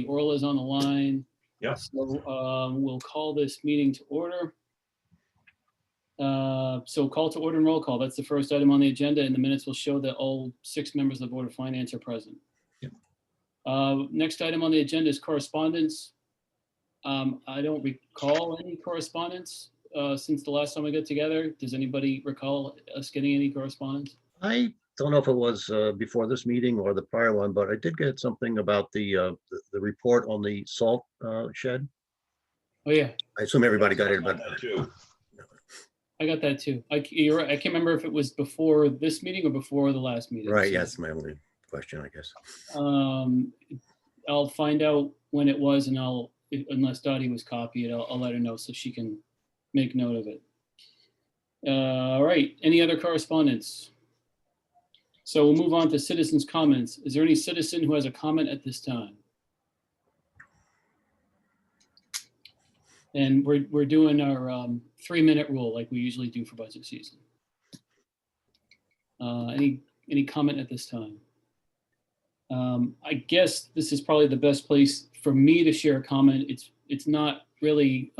Orla is on the line. Yeah. So we'll call this meeting to order. So call to order and roll call. That's the first item on the agenda, and the minutes will show that all 6 members of the Board of Finance are present. Yep. Next item on the agenda is correspondence. I don't recall any correspondence since the last time we got together. Does anybody recall us getting any correspondence? I don't know if it was before this meeting or the prior one, but I did get something about the report on the salt shed. Oh, yeah, I assume everybody got it, but I got that too. You're right. I can't remember if it was before this meeting or before the last meeting. right, So, yeah, that's my only question, I guess. I'll find out when it was, and unless Dottie was copied, I'll let her know so she can make note of it. All right, any other correspondence? So we'll move on to citizens' comments. Is there any citizen who has a comment at this time? And we're doing our 3-minute rule like we usually do for budget season. Any comment at this time? I guess this is probably the best place for me to share a comment. It's not really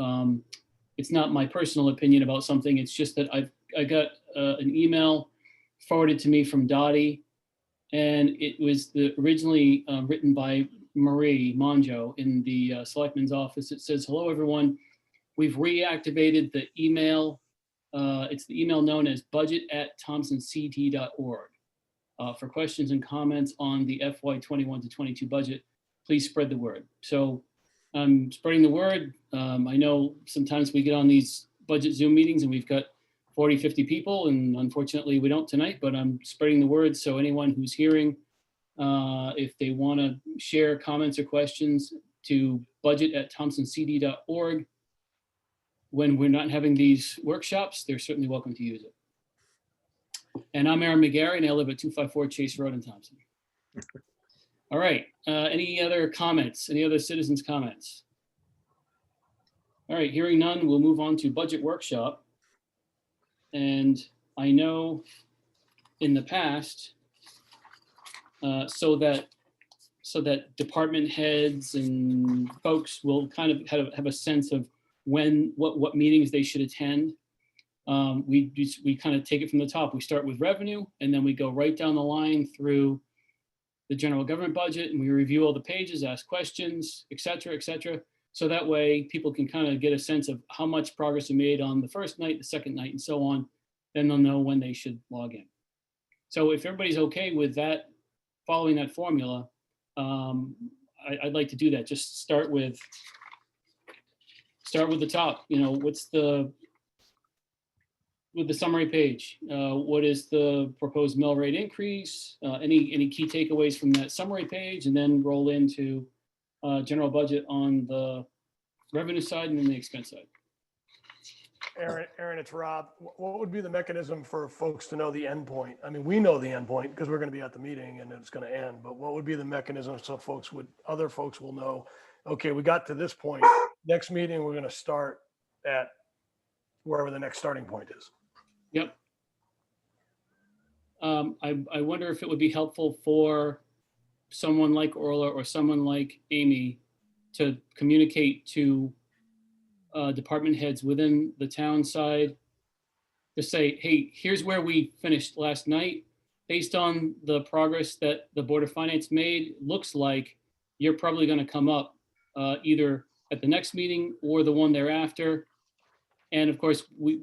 it's not my personal opinion about something. It's just that I got an email forwarded to me from Dottie, and it was originally written by Marie Monjo in the Selectman's office. It says, "Hello, everyone. We've reactivated the email. It's the email known as budget@thompsonct.org. For questions and comments on the FY 21 to 22 budget, please spread the word." So I'm spreading the word. I know sometimes we get on these budget Zoom meetings and we've got 40, 50 people, and unfortunately we don't tonight, but I'm spreading the word. So anyone who's hearing, if they want to share comments or questions to budget@thompsoncd.org, when we're not having these workshops, they're certainly welcome to use it. And I'm Aaron McGarry, and I live at 254 Chase Road in Thompson. All right, any other comments? Any other citizens' comments? All right, hearing none, we'll move on to budget workshop. And I know in the past, so that department heads and folks will kind of have a sense of what meetings they should attend. We kind of take it from the top. We start with revenue, and then we go right down the line through the general government budget, and we review all the pages, ask questions, et cetera, et cetera. So that way people can kind of get a sense of how much progress we made on the first night, the second night, and so on. Then they'll know when they should log in. So if everybody's okay with that, following that formula, I'd like to do that. Just start with the top. You know, with the summary page, what is the proposed mill rate increase? Any key takeaways from that summary page, and then roll into general budget on the revenue side and then the expense side. Aaron, it's Rob. What would be the mechanism for folks to know the end point? I mean, we know the end point because we're going to be at the meeting and it's going to end, but what would be the mechanism so other folks will know, okay, we got to this point. Next meeting, we're going to start at wherever the next starting point is. Yep. I wonder if it would be helpful for someone like Orla or someone like Amy to communicate to department heads within the town side to say, hey, here's where we finished last night. Based on the progress that the Board of Finance made, looks like you're probably going to come up either at the next meeting or the one thereafter. And of course, we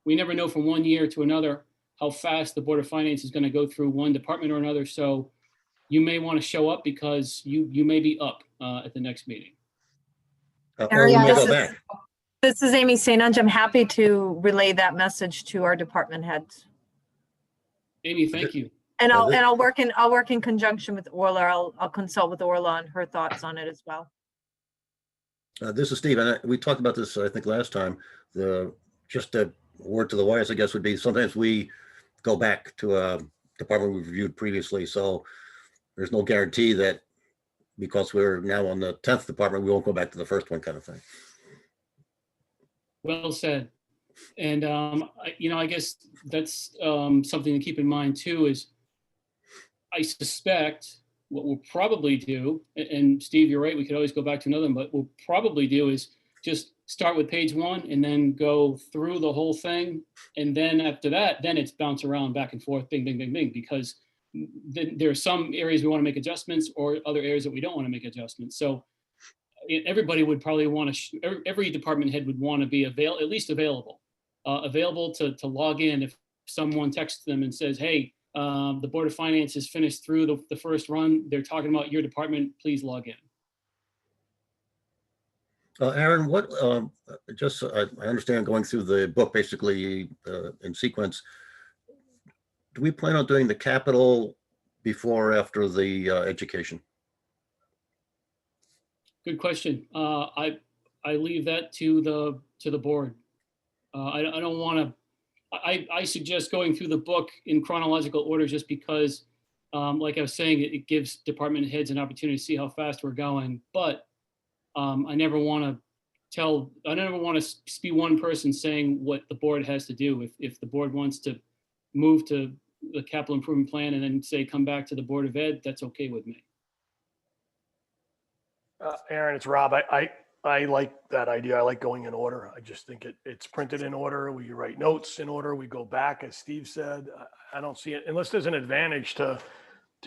never know from one year to another how fast the Board of Finance is going to go through one department or another. So you may want to show up because you may be up at the next meeting. Or we may go back. This is Amy St. Ange. I'm happy to relay that message to our department heads. Amy, thank you. And I'll work in conjunction with Orla. I'll consult with Orla on her thoughts on it as well. This is Steve, and we talked about this, I think, last time. Just a word to the wires, I guess, would be sometimes we go back to a department we've reviewed previously. So there's no guarantee that because we're now on the 10th department, we won't go back to the first one, kind of thing. Well said. And, I guess that's something to keep in mind too, is I suspect what we'll probably do, and Steve, you're right, we could always go back to another one, but we'll probably do is just start with page 1 and then go through the whole thing. And then after that, then it's bounce around back and forth, bing, bing, bing, bing, because there are some areas we want to make adjustments or other areas that we don't want to make adjustments. So everybody would probably want to, every department head would want to be at least available to log in if someone texts them and says, hey, the Board of Finance has finished through the first run. They're talking about your department. Please log in. Aaron, what, I understand going through the book basically in sequence. Do we plan on doing the capital before or after the education? Good question. I leave that to the board. I don't want to. I suggest going through the book in chronological order just because, like I was saying, it gives department heads an opportunity to see how fast we're going. But I never want to be one person saying what the board has to do. If the board wants to move to the capital improvement plan and then say come back to the Board of Ed, that's okay with me. Aaron, it's Rob. I like that idea. I like going in order. I just think it's printed in order. We write notes in order. We go back, as Steve said. I don't see it unless there's an advantage to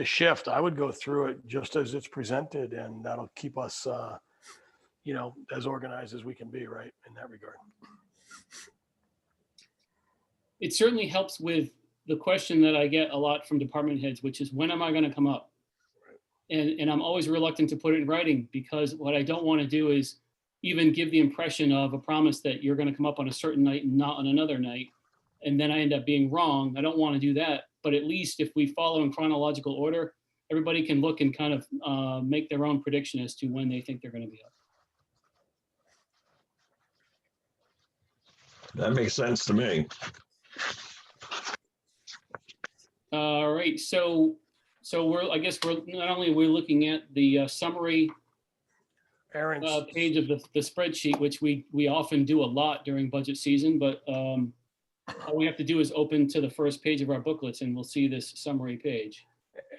shift. I would go through it just as it's presented, and that'll keep us, as organized as we can be, right, in that regard. It certainly helps with the question that I get a lot from department heads, which is when am I going to come up? And I'm always reluctant to put it in writing because what I don't want to do is even give the impression of a promise that you're going to come up on a certain night and not on another night. And then I end up being wrong. I don't want to do that. But at least if we follow in chronological order, everybody can look and kind of make their own prediction as to when they think they're going to be up. That makes sense to me. All right. So I guess we're not only we're looking at the summary Aaron's page of the spreadsheet, which we often do a lot during budget season, but all we have to do is open to the first page of our booklets and we'll see this summary page.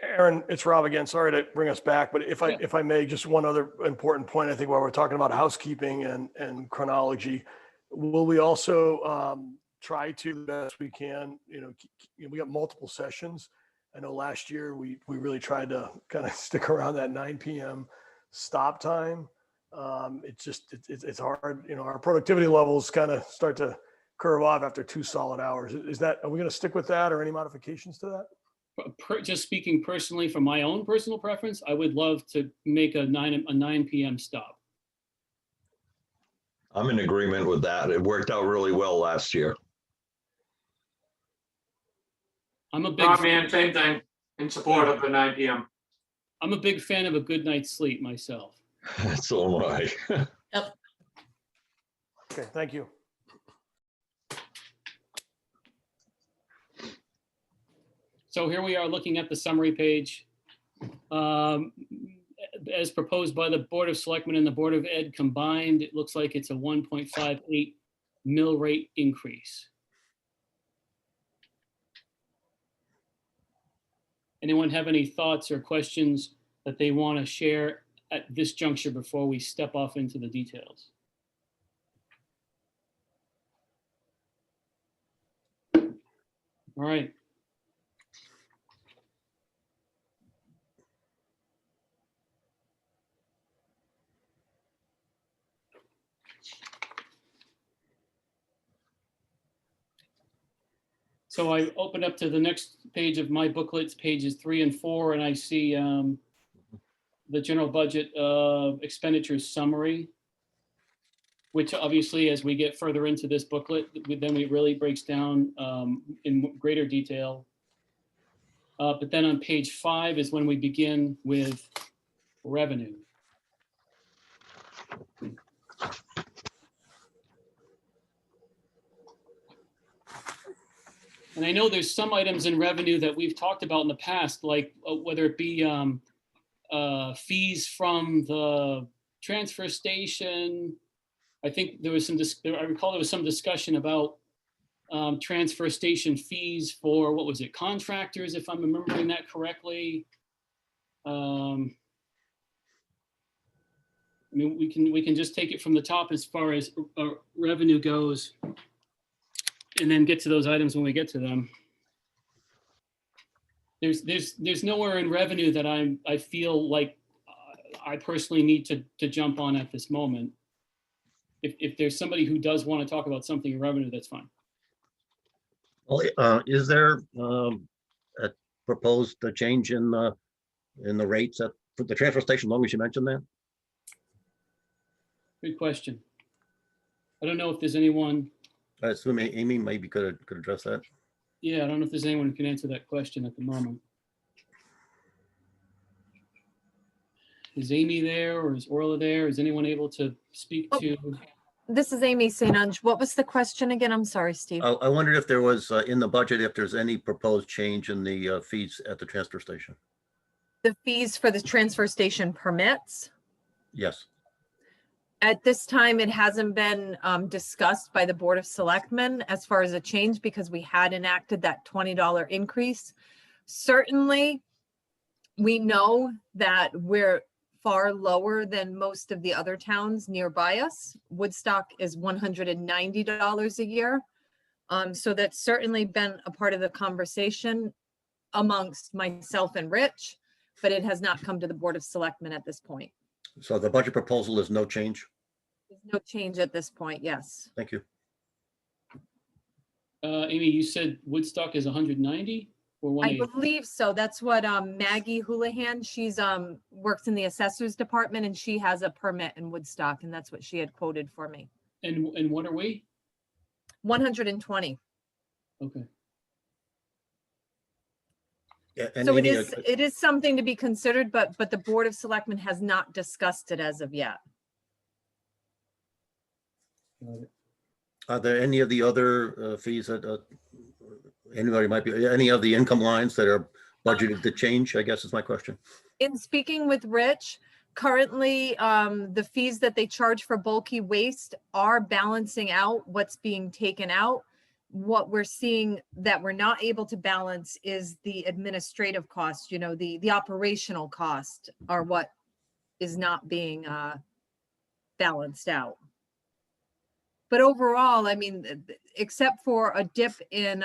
Aaron, it's Rob again. Sorry to bring us back, but if I may, just one other important point. I think while we're talking about housekeeping and chronology, will we also try to the best we can? We got multiple sessions. I know last year we really tried to kind of stick around that 9 p.m. stop time. It's hard. Our productivity levels kind of start to curve off after 2 solid hours. Are we going to stick with that or any modifications to that? Just speaking personally from my own personal preference, I would love to make a 9 p.m. stop. I'm in agreement with that. It worked out really well last year. I'm a big man, same thing, in support of the 9 p.m. I'm a big fan of a good night's sleep myself. So am I. Okay, thank you. So here we are looking at the summary page. As proposed by the Board of Selectmen and the Board of Ed combined, it looks like it's a 1.58 mill rate increase. Anyone have any thoughts or questions that they want to share at this juncture before we step off into the details? All right. So I opened up to the next page of my booklets, pages 3 and 4, and I see the general budget expenditures summary, which obviously as we get further into this booklet, then it really breaks down in greater detail. But then on page 5 is when we begin with revenue. And I know there's some items in revenue that we've talked about in the past, like whether it be fees from the transfer station. I think there was some, I recall there was some discussion about transfer station fees for, what was it, contractors, if I'm remembering that correctly. I mean, we can just take it from the top as far as revenue goes, and then get to those items when we get to them. There's nowhere in revenue that I feel like I personally need to jump on at this moment. If there's somebody who does want to talk about something in revenue, that's fine. Well, is there a proposed change in the rates at for the transfer station, long as you mentioned that? Good question. I don't know if there's anyone, I assume Amy maybe could address that. yeah, I don't know if there's anyone who can answer that question at the moment. Is Amy there or is Orla there? Is anyone able to speak to? This is Amy St. Ange. What was the question again? I'm sorry, Steve. I wondered if there was in the budget, if there's any proposed change in the fees at the transfer station. The fees for the transfer station permits. Yes. At this time, it hasn't been discussed by the Board of Selectmen as far as a change because we had enacted that $20 increase. Certainly, we know that we're far lower than most of the other towns nearby us. Woodstock is $190 a year. So that's certainly been a part of the conversation amongst myself and Rich, but it has not come to the Board of Selectmen at this point. So the budget proposal is no change. There's no change at this point, yes. Thank you. Amy, you said Woodstock is 190 or I 180? believe so. That's what Maggie Houlihan, she's works in the assessor's department and she has a permit in Woodstock and that's what she had quoted for me. And what are we? 120. Okay. Yeah, and So Amy, it is something to be considered, but the Board of Selectmen has not discussed it as of yet. Got it. are there any of the other fees that anybody might be, any of the income lines that are budgeted to change, I guess is my question. In speaking with Rich, currently, the fees that they charge for bulky waste are balancing out what's being taken out. What we're seeing that we're not able to balance is the administrative cost, the operational cost are what is not being balanced out. But overall, I mean, except for a dip in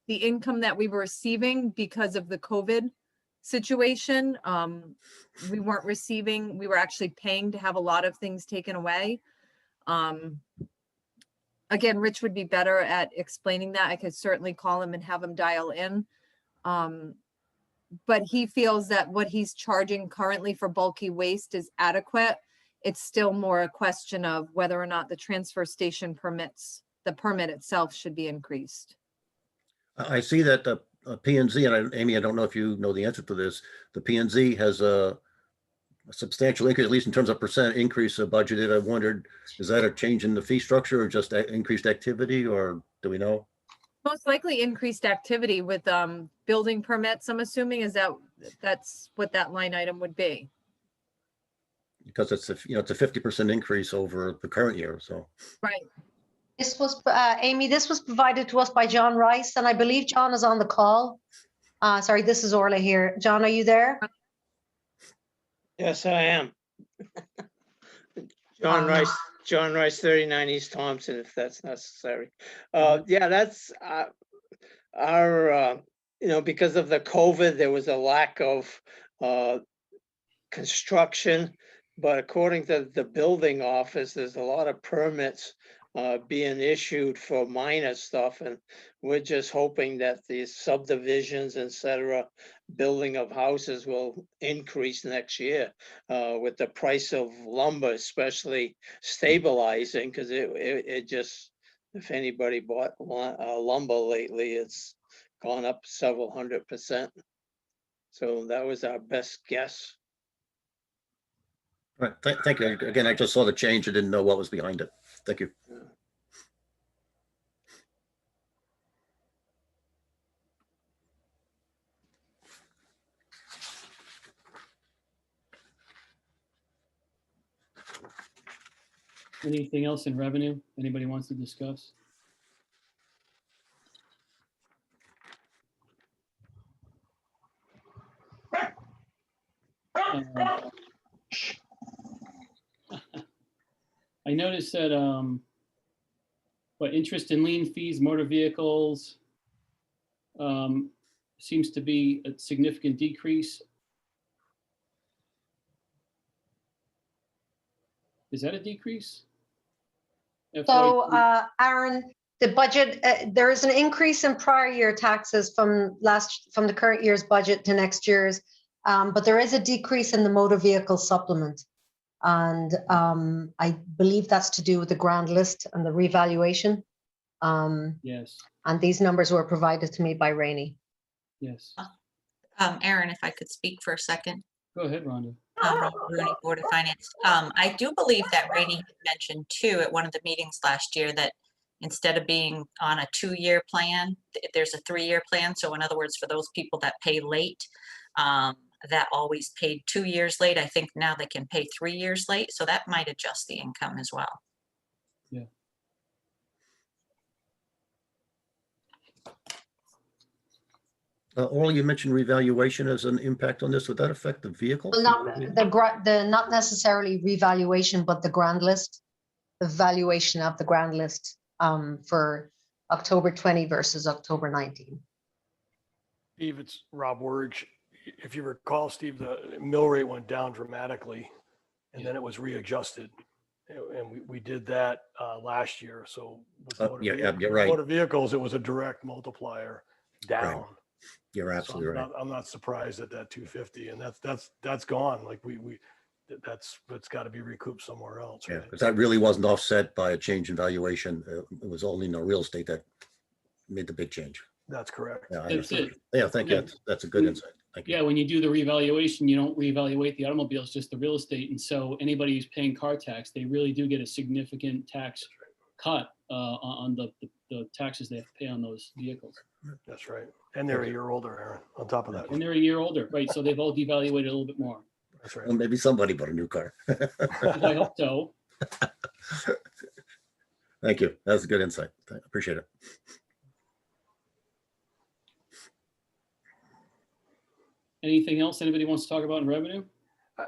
the income that we were receiving because of the COVID situation, we were actually paying to have a lot of things taken away. Again, Rich would be better at explaining that. I could certainly call him and have him dial in. But he feels that what he's charging currently for bulky waste is adequate. It's still more a question of whether or not the transfer station the permit itself should be increased. I see that the P&Z, and Amy, I don't know if you know the answer to this, the P&Z has a substantial increase, at least in terms of percent increase budgeted. I wondered, is that a change in the fee structure or just increased activity, or do we know? Most likely increased activity with building permits, I'm assuming, that's what that line item would be. Because it's a 50% increase over the current year, so. Right. This was, Amy, this was provided to us by John Rice, and I believe John is on the call. Sorry, this is Orla here. John, are you there? Yes, I am. John Rice, 39 East Thompson, if that's necessary. Yeah, that's our, because of the COVID, there was a lack of construction. But according to the building office, there's a lot of permits being issued for minor stuff. And we're just hoping that these subdivisions, et cetera, building of houses will increase next year with the price of lumber, especially stabilizing, because it just, if anybody bought lumber lately, it's gone up several 100%. So that was our best guess. All right, thank you. Again, I just saw the change. I didn't know what was behind it. Thank you. Anything else in revenue anybody wants to discuss? I noticed that, interest in lien fees, motor vehicles, seems to be a significant decrease. Is that a decrease? So, FY Aaron, the budget, there is an increase in prior year taxes from the current year's budget to next year's. But there is a decrease in the motor vehicle supplement. And I believe that's to do with the grand list and the revaluation. Yes, And these numbers were provided to me by Rainey. yes. Aaron, if I could speak for a second. Go ahead, Rhonda. Rhonda Rooney, Board of Finance. I do believe that Rainey had mentioned too at one of the meetings last year that instead of being on a 2-year plan, there's a 3-year plan. So in other words, for those people that pay late, that always paid 2 years late, I think now they can pay 3 years late. So that might adjust the income as well. Yeah. Orla, you mentioned revaluation as an impact on this. Would that affect the vehicle? Well, not necessarily revaluation, but the grand list, the valuation of the grand list for October 20 versus October 19. Steve, it's Rob Wurge. If you recall, Steve, the mill rate went down dramatically and then it was readjusted. And we did that last year. So with you're right. motor vehicles, it was a direct multiplier down. Right. You're absolutely right. I'm not surprised at that 250, and that's gone. Like it's got to be recouped somewhere else. Yeah, Right? because that really wasn't offset by a change in valuation. It was only in the real estate that made the big change. That's correct. Yeah, I That's understand. it. Yeah, thank you. That's a good insight. Thank you. Yeah, when you do the revaluation, you don't reevaluate the automobiles, just the real estate. And so anybody who's paying car tax, they really do get a significant tax cut on the taxes they have to pay on those vehicles. That's right. And they're a year older, Aaron, on top of that. And they're a year older, right? So they've all devaluated a little bit more. That's right. Well, maybe somebody bought a new car. I hope so. Thank you. That's a good insight. I appreciate it. Anything else anybody wants to talk about in revenue?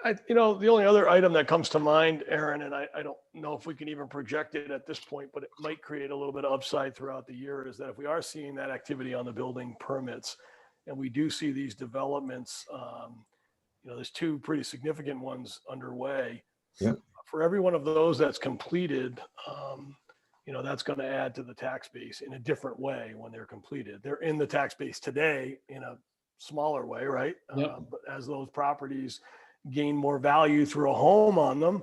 The only other item that comes to mind, Aaron, and I don't know if we can even project it at this point, but it might create a little bit of upside throughout the year, is that if we are seeing that activity on the building permits, and we do see these developments, there's 2 pretty significant ones underway. Yeah. For every one of those that's completed, that's going to add to the tax base in a different way when they're completed. They're in the tax base today in a smaller way, right? Yep. But as those properties gain more value through a home on them,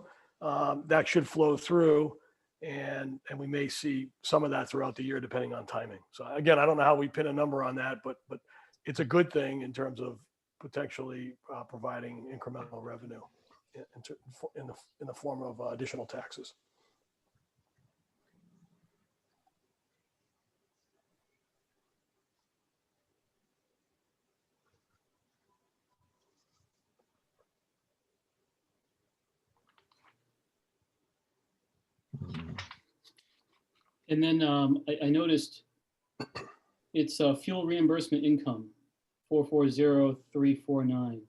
that should flow through, and we may see some of that throughout the year depending on timing. So again, I don't know how we pin a number on that, but it's a good thing in terms of potentially providing incremental revenue in the form of additional taxes. And then I noticed it's fuel reimbursement income, 440349.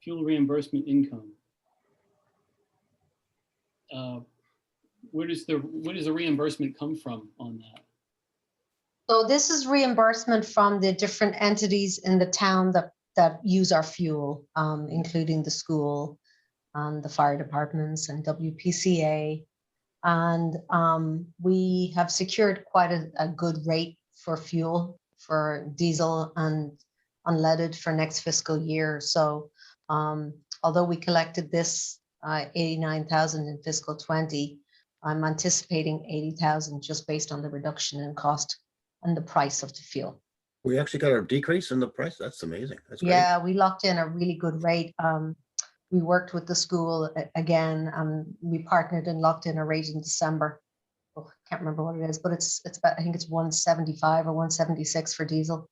Fuel reimbursement income. Where does the reimbursement come from on that? So this is reimbursement from the different entities in the town that use our fuel, including the school and the fire departments and WPCA. And we have secured quite a good rate for fuel, for diesel and unleaded for next fiscal year. So although we collected this 89,000 in fiscal 20, I'm anticipating 80,000 just based on the reduction in cost and the price of the fuel. We actually got a decrease in the price. That's amazing. That's great. Yeah, we locked in a really good rate. We worked with the school again, and we partnered and locked in a rate in December. Oh, I can't remember what it is, but it's about, I think it's 175 or 176 for diesel.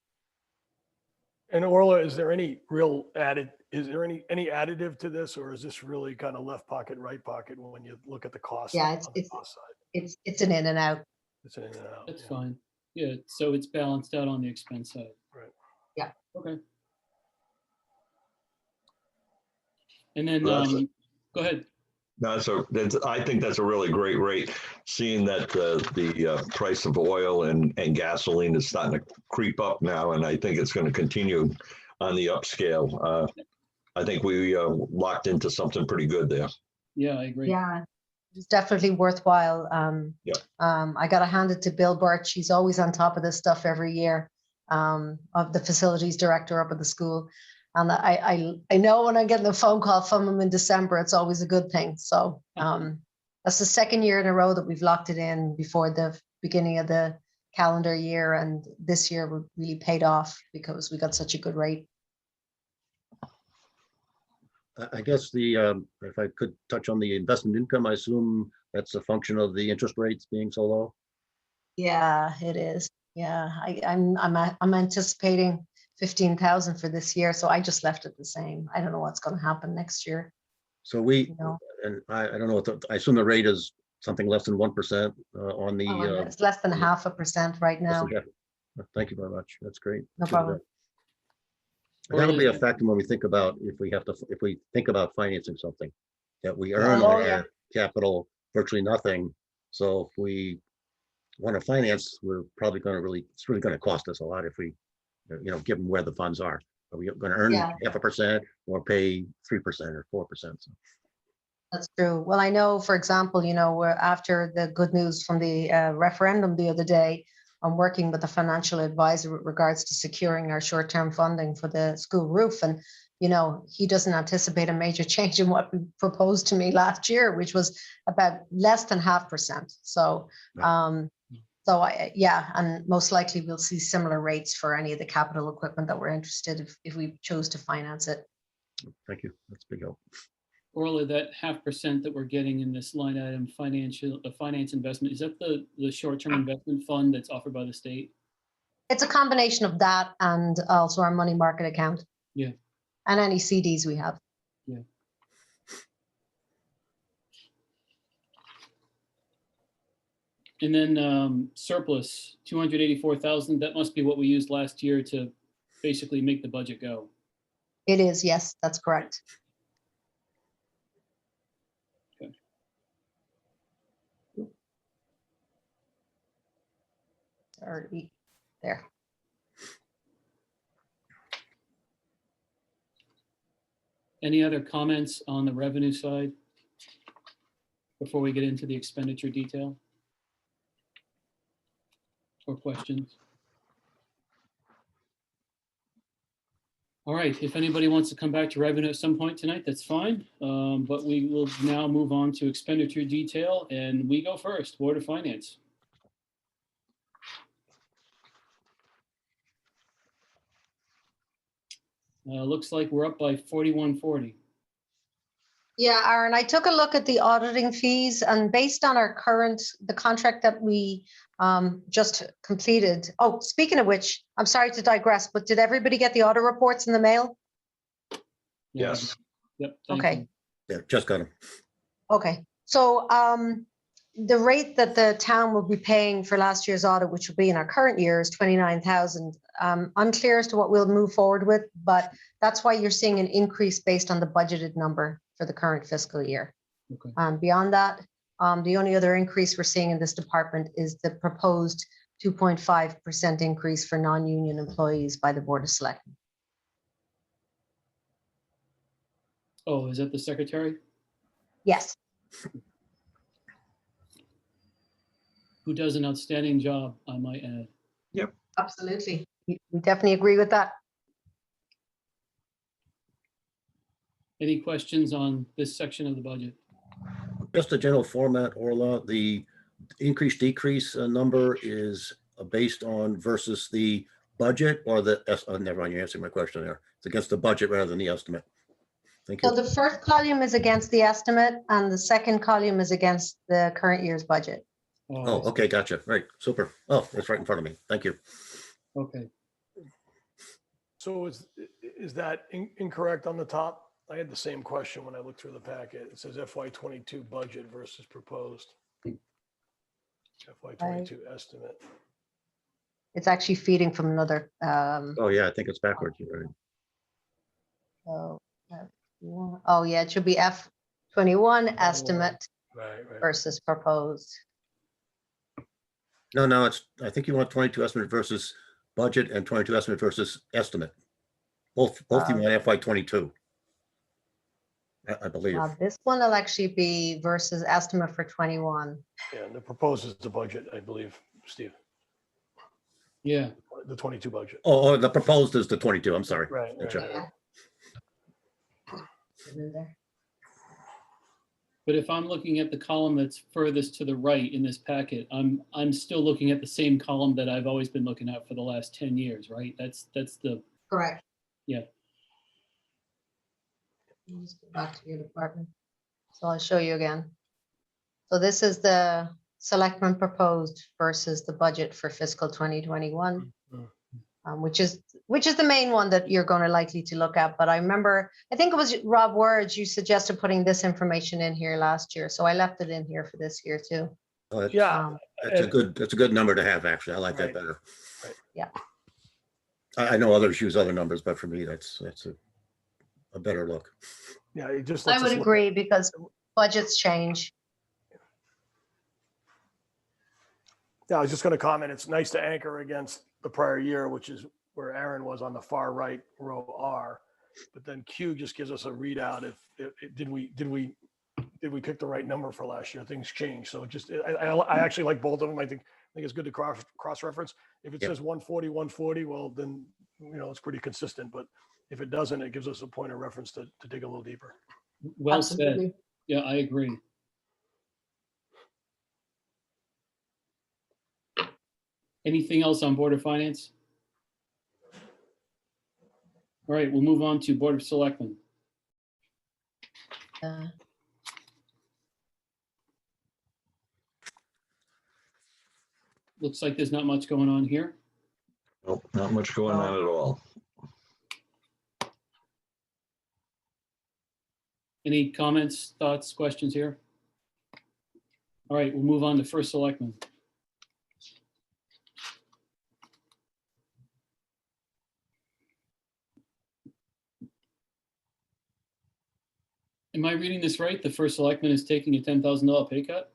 And Orla, is there any additive to this, or is this really kind of left pocket, right pocket when you look at the cost? Yeah, on the cost side? It's an in and out. It's an in and out. That's yeah. fine. Yeah, so it's balanced out on the expense side. Right. Yeah. Okay. And then, Well, that's go ahead. I think that's a really great rate, seeing that the price of oil and gasoline is starting to creep up now, and I think it's going to continue on the upscale. I think we locked into something pretty good there. Yeah, I agree. Yeah, it's definitely worthwhile. Yeah. I gotta hand it to Bill Birch. He's always on top of this stuff every year, of the facilities director up at the school. And I know when I'm getting a phone call from him in December, it's always a good thing. So that's the second year in a row that we've locked it in before the beginning of the calendar year. And this year really paid off because we got such a good rate. I guess if I could touch on the investment income, I assume that's a function of the interest rates being so low. Yeah, it is. Yeah, I'm anticipating 15,000 for this year, so I just left it the same. I don't know what's going to happen next year. So we, You know, and I don't know what I assume the rate is something less than 1% on the. it's less than 0.5% right now. Thank you very much. That's great. No Good to problem. know. And that'll be a factor when we think about if we think about financing something, that we earn Oh, our yeah. capital virtually nothing. So if we want to finance, we're probably going to it's really going to cost us a lot if we, given where the funds are. Are we going to earn Yeah. 0.5% or pay 3% or 4%? So That's true. Well, I know, for example, we're after the good news from the referendum the other day. I'm working with a financial advisor with regards to securing our short-term funding for the school roof. And, he doesn't anticipate a major change in what we proposed to me last year, which was about less than 0.5%. So, Right. and most likely we'll see similar rates for any of the capital equipment that we're interested if we chose to finance it. thank you. That's a big help. Orla, that 0.5% that we're getting in this line item, finance investment, is that the short-term investment fund that's offered by the state? It's a combination of that and also our money market account. Yeah. And any CDs we have. Yeah. And then surplus, 284,000, that must be what we used last year to basically make the budget go. It is, yes, that's correct. Okay. Sorry, there. Any other comments on the revenue side before we get into the expenditure detail? Or questions? All right, if anybody wants to come back to revenue at some point tonight, that's fine. But we will now move on to expenditure detail, and we go first, Board of Finance. Looks like we're up by 4140. Yeah, Aaron, I took a look at the auditing fees and based on the contract that we just completed. Oh, speaking of which, I'm sorry to digress, but did everybody get the audit reports in the mail? Yeah. Yes. Yep. Thank Okay. you. Yeah, just got them. Okay, so the rate that the town will be paying for last year's audit, which will be in our current year, is 29,000. Unclear as to what we'll move forward with, but that's why you're seeing an increase based on the budgeted number for the current fiscal year. Okay. Beyond that, the only other increase we're seeing in this department is the proposed 2.5% increase for non-union employees by the Board of Selectmen. Oh, is that the secretary? Yes, Who does an outstanding job, I might add. absolutely. We definitely agree with that. Any questions on this section of the budget? Just a general format, Orla, the increase decrease number is based on versus the budget or never mind, you answered my question there. It's against the budget rather than the estimate. Thank So you. the first column is against the estimate and the second column is against the current year's budget. Oh, okay, gotcha. Right, super. Oh, it's right in front of me. Thank you. Okay. So is that incorrect on the top? I had the same question when I looked through the packet. It says FY22 budget versus proposed. FY22 estimate. It's actually feeding from another. Oh, yeah, I think it's backwards. You're right. Oh yeah, it should be 21 estimate Right. versus proposed. No, I think you want 22 estimate versus budget and 22 estimate versus estimate. Both you want FY 22. I believe. This one will actually be versus estimate for 21. Yeah, and the proposed is the budget, I believe, Steve, Yeah, the 22 budget. Oh, the proposed is the 22. I'm sorry. Right. Gotcha. In there. but if I'm looking at the column that's furthest to the right in this packet, I'm still looking at the same column that I've always been looking at for the last 10 years, right? That's the, Correct. Yeah. Let me just go back to your department. So I'll show you again. So this is the selectmen proposed versus the budget for fiscal 2021. Which is the main one that you're going to likely to look at. But I remember, I think it was Rob Words, you suggested putting this information in here last year. So I left it in here for this year too. Yeah. That's a good number to have, actually. I like that Right. better. Right. Yeah. I know others use other numbers, but for me, that's a better look. Yeah, it just I lets us would look agree because budgets change. Yeah, I was just going to comment, it's nice to anchor against the prior year, which is where Aaron was on the far right row R. But then Q just gives us a readout if did we pick the right number for last year? Things change. So I actually like both of them. I think it's good to cross reference. If it Yep. says 140, well, then, it's pretty consistent. But if it doesn't, it gives us a point of reference to dig a little deeper. well said. Absolutely. Yeah, I agree. Anything else on Board of Finance? All right, we'll move on to Board of Selectmen. Looks like there's not much going on here. Nope, not much going on at all. Any comments, thoughts, questions here? All right, we'll move on to First Selectman. Am I reading this right? The First Selectman is taking a $10,000 pay cut?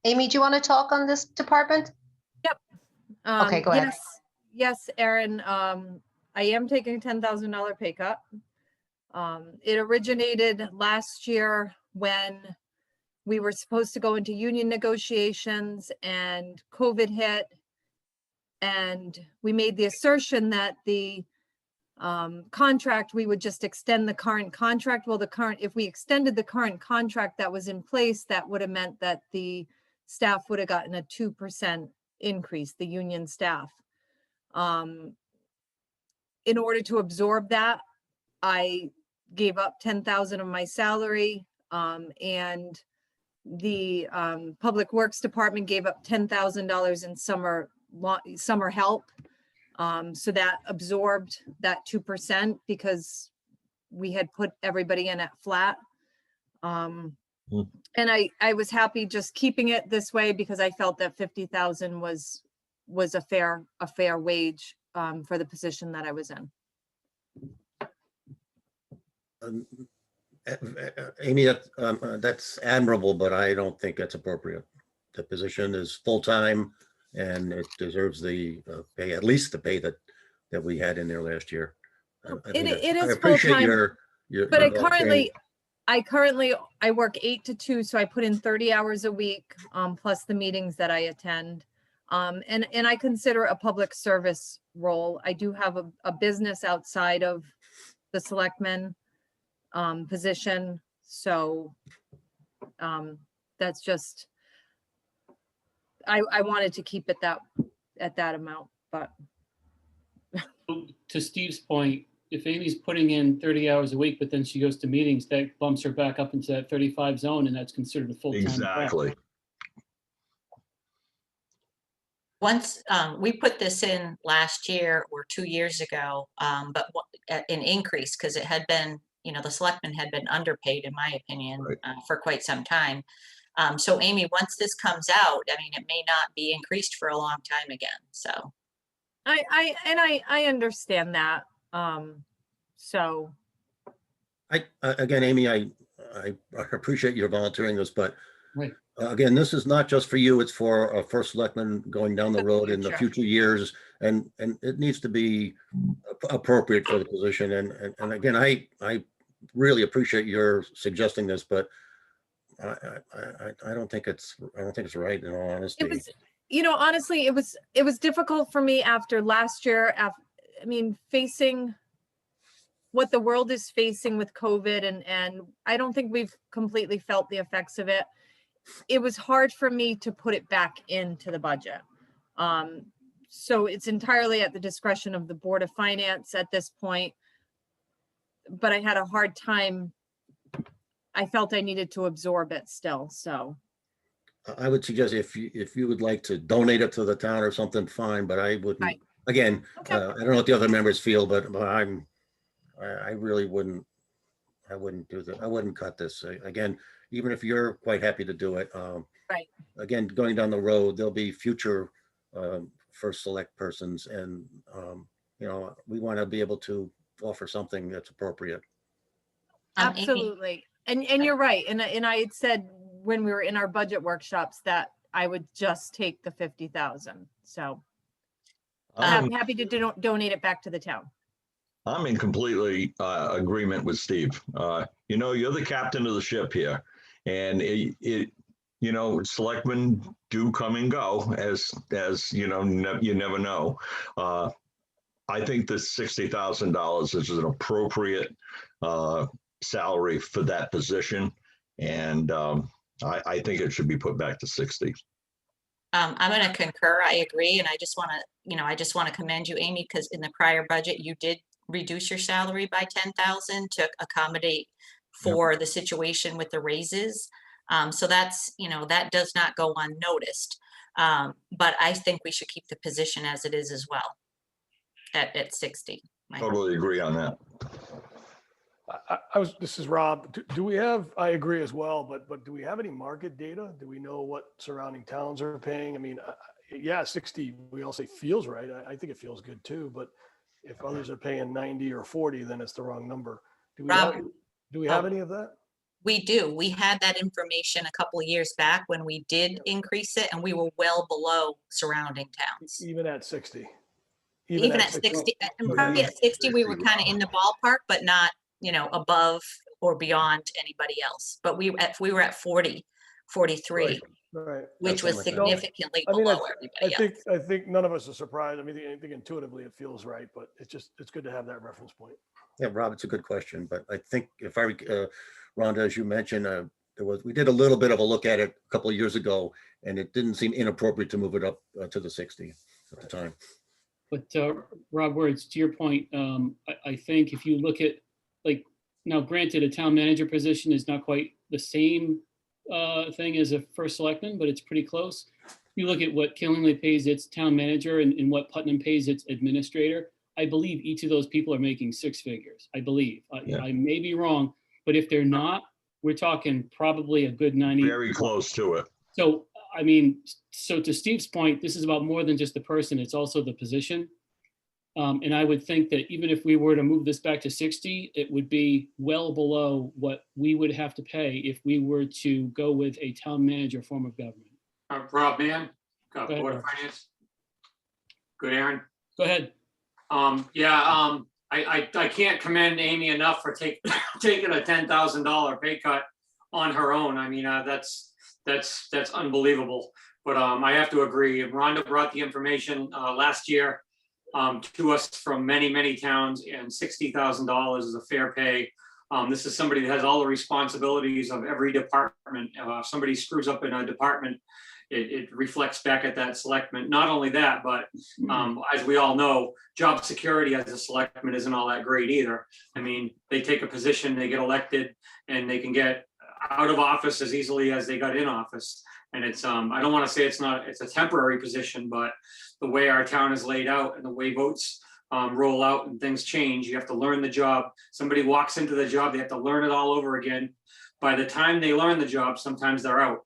Amy, do you want to talk on this department? Okay, go ahead. Yes, Erin, I am taking a $10,000 pay cut. It originated last year when we were supposed to go into union negotiations and COVID hit. And we made the assertion that the contract, we would just extend the current contract. Well, if we extended the current contract that was in place, that would have meant that the staff would have gotten a 2% increase, the union staff. In order to absorb that, I gave up 10,000 of my salary, and the Public Works Department gave up $10,000 in summer help. So that absorbed that 2% because we had put everybody in at flat. And I was happy just keeping it this way because I felt that 50,000 was a fair wage for the position that I was in. Amy, that's admirable, but I don't think that's appropriate. The position is full-time and it deserves the pay, at least the pay that we had in there last year. It is I appreciate full-time, your. but I work 8 to 2, so I put in 30 hours a week, plus the meetings that I attend. And I consider it a public service role. I do have a business outside of the selectman position. So that's just, I wanted to keep it at that amount, but. To Steve's point, if Amy's putting in 30 hours a week, but then she goes to meetings, that bumps her back up into that 35 zone, and that's considered a full-time. Exactly. Once we put this in last year or 2 years ago, but an increase because it had been, the selectmen had been underpaid, in my opinion, Right. For quite some time. So Amy, once this comes out, I mean, it may not be increased for a long time again. So I understand that. So, Again, Amy, I appreciate your volunteering this, but Right. again, this is not just for you, it's for a first selectman going down the For the road in the future. future years, and it needs to be appropriate for the position. And again, I really appreciate your suggesting this, but I don't think it's right, in all honesty. it was, honestly, it was difficult for me after last year. I mean, facing what the world is facing with COVID, and I don't think we've completely felt the effects of it. It was hard for me to put it back into the budget. So it's entirely at the discretion of the Board of Finance at this point. But I had a hard time. I felt I needed to absorb it still, so. I would suggest if you would like to donate it to the town or something, fine, but I wouldn't, Right. again, Okay. I don't know what the other members feel, but I really wouldn't, I wouldn't do that. I wouldn't cut this. Again, even if you're quite happy to do it. Right. Again, going down the road, there'll be future first select persons, and we want to be able to offer something that's appropriate. Amy, Absolutely. And you're right. And I had said when we were in our budget workshops that I would just take the 50,000. So I'm happy to donate it back to the town. I'm in completely agreement with Steve. You're the captain of the ship here, and selectmen do come and go, as you never know. I think the $60,000 is an appropriate salary for that position, and I think it should be put back to 60. I'm going to concur. I agree. And I just want to commend you, Amy, because in the prior budget, you did reduce your salary by 10,000 to accommodate for the situation with the raises. So that's, that does not go unnoticed. But I think we should keep the position as it is as well at 60. Totally agree on that. This is Rob. Do we have, I agree as well, but do we have any market data? Do we know what surrounding towns are paying? I mean, 60, we all say feels right. I think it feels good too, but if others are paying 90 or 40, then it's the wrong number. Do we have any of that? We do. We had that information a couple of years back when we did increase it, and we were well below surrounding towns. Even at 60? Even at 60, and probably at 60, we were kind of in the ballpark, but not, above or beyond anybody else. But we were at 40, 43, Right. which was significantly I mean, below everybody else. I think none of us are surprised. I mean, I think intuitively it feels right, but it's good to have that reference point. Yeah, Rob, it's a good question, but I think if Rhonda, as you mentioned, we did a little bit of a look at it a couple of years ago, and it didn't seem inappropriate to move it up to the 60 at the time. But Rob Words, to your point, I think if you look at, now granted, a town manager position is not quite the same thing as a first selectman, but it's pretty close. You look at what Killingly pays its town manager and what Putnam pays its administrator. I believe each of those people are making six figures. I believe. I may be wrong, but if they're not, we're talking probably a good 90. Very close to it. So, I mean, so to Steve's point, this is about more than just the person, it's also the position. And I would think that even if we were to move this back to 60, it would be well below what we would have to pay if we were to go with a town manager form of government. Rob Mann, ahead, Board of Rob. Finance. Good, Aaron. Go ahead. I can't commend Amy enough for taking a $10,000 pay cut on her own. I mean, that's unbelievable. But I have to agree. Rhonda brought the information last year to us from many towns, and $60,000 is a fair pay. This is somebody that has all the responsibilities of every department. If somebody screws up in a department, it reflects back at that selectman. Not only that, but as we all know, job security as a selectman isn't all that great either. I mean, they take a position, they get elected, and they can get out of office as easily as they got in office. And it's, I don't want to say it's a temporary position, but the way our town is laid out and the way votes roll out and things change, you have to learn the job. Somebody walks into the job, they have to learn it all over again. By the time they learn the job, sometimes they're out.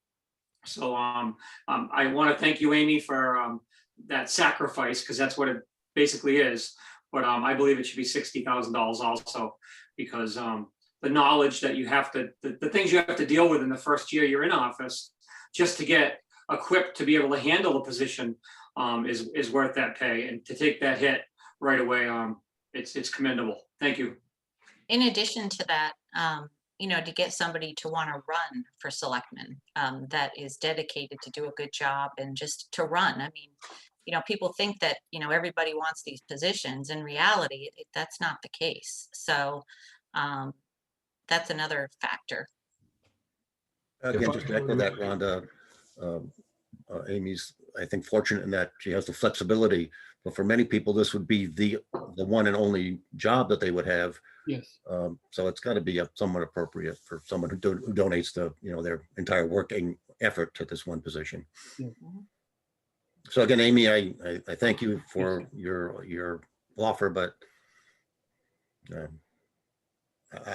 So I want to thank you, Amy, for that sacrifice, because that's what basically is. But I believe it should be $60,000 also, because the knowledge that you have to, the things you have to deal with in the first year you're in office, just to get equipped to be able to handle the position is worth that pay. And to take that hit right away, it's commendable. Thank you. In addition to that, to get somebody to want to run for selectmen that is dedicated to do a good job and just to run. I mean, people think that, everybody wants these positions. In reality, that's not the case. So that's another factor. Again, just to echo that, Rhonda, Amy's, I think, fortunate in that she has the flexibility, but for many people, this would be the one and only job that they would have. Yes. So it's got to be somewhat appropriate for someone who donates their entire working effort to this one position. Yeah. So again, Amy, I thank you for your offer, but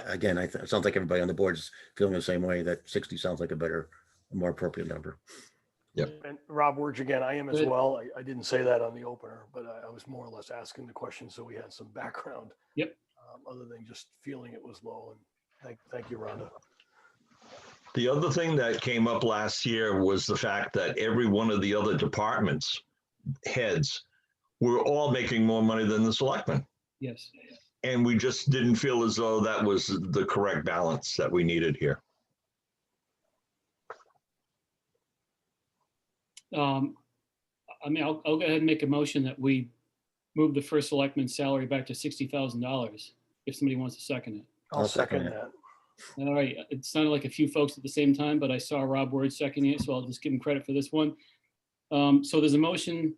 again, it sounds like everybody on the board is feeling the same way, that 60 sounds like a more appropriate number. Yep. And Rob Wirch, again, I am as Good. well. I didn't say that on the opener, but I was more or less asking the question so we had some background. Yep. Other than just feeling it was low. And thank you, Rhonda. The other thing that came up last year was the fact that every one of the other departments heads were all making more money than the selectmen. Yes. And we just didn't feel as though that was the correct balance that we needed here. I'll go ahead and make a motion that we move the first selectman's salary back to $60,000 if somebody wants to second it. I'll second that. All right, it sounded like a few folks at the same time, but I saw Rob Word seconding it, so I'll just give him credit for this one. So there's a motion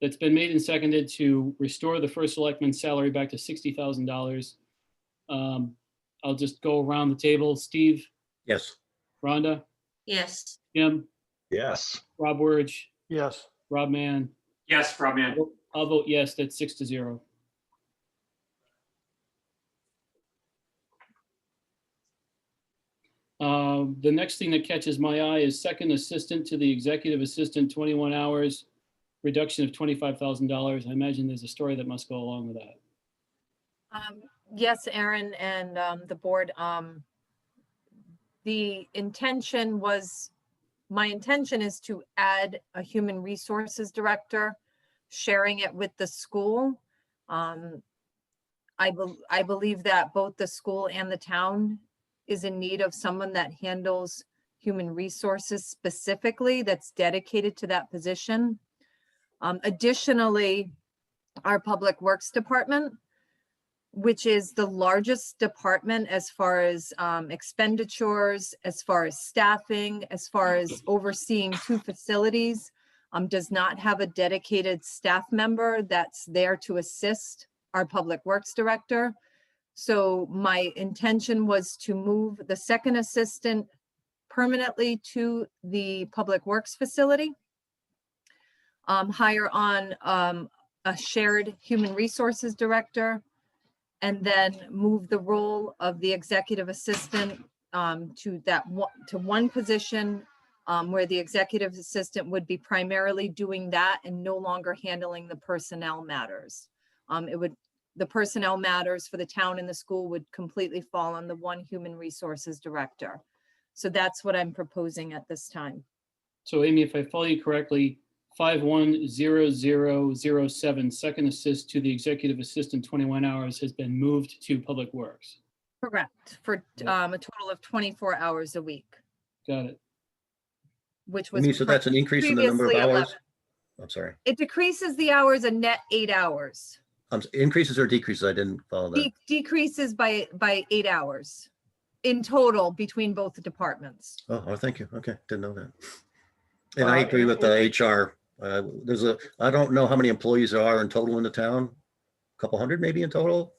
that's been made and seconded to restore the first selectman's salary back to $60,000. I'll just go around the table. Steve, Yes. Rhonda, Yes. Jim, Yes. Rob Word, Yes. Rob Mann. Yes, Rob Mann. I'll vote yes, that's 6-0. The next thing that catches my eye is second assistant to the executive assistant, 21 hours, reduction of $25,000. I imagine there's a story that must go along with that. Yes, Aaron and the board. The intention was, my intention is to add a human resources director, sharing it with the school. I believe that both the school and the town is in need of someone that handles human resources specifically, that's dedicated to that position. Additionally, our Public Works Department, which is the largest department as far as expenditures, as far as staffing, as far as overseeing 2 facilities, does not have a dedicated staff member that's there to assist our Public Works Director. So my intention was to move the second assistant permanently to the Public Works facility, hire on a shared human resources director, and then move the role of the executive assistant to one position where the executive assistant would be primarily doing that and no longer handling the personnel matters. The personnel matters for the town and the school would completely fall on the one human resources director. So that's what I'm proposing at this time. So Amy, if I follow you correctly, 510007, second assist to the executive assistant, 21 hours, has been moved to Public Works. Correct, for a total of 24 hours a week, Got it. which was. Amy, so that's an increase in the number of previously hours? 11. I'm sorry. It decreases the hours a net 8 hours. Increases or decreases? I didn't follow that. Decreases by 8 hours in total between both the departments. Oh, thank you. Okay, didn't know that. And I agree with the HR. I don't know how many employees there are in total in the town. A couple hundred maybe in total.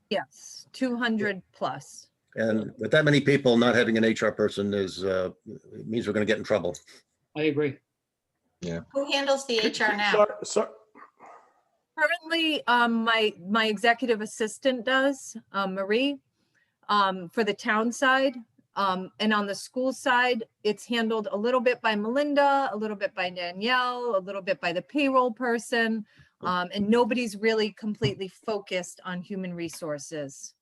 Yes, 200 plus. And with that many people, not having an HR person it means we're going to get in trouble. I agree. Who handles the HR now? Currently, my executive assistant does, Marie, for the town side. And on the school side, it's handled a little bit by Melinda, a little bit by Danielle, a little bit by the payroll person. And nobody's really completely focused on human resources.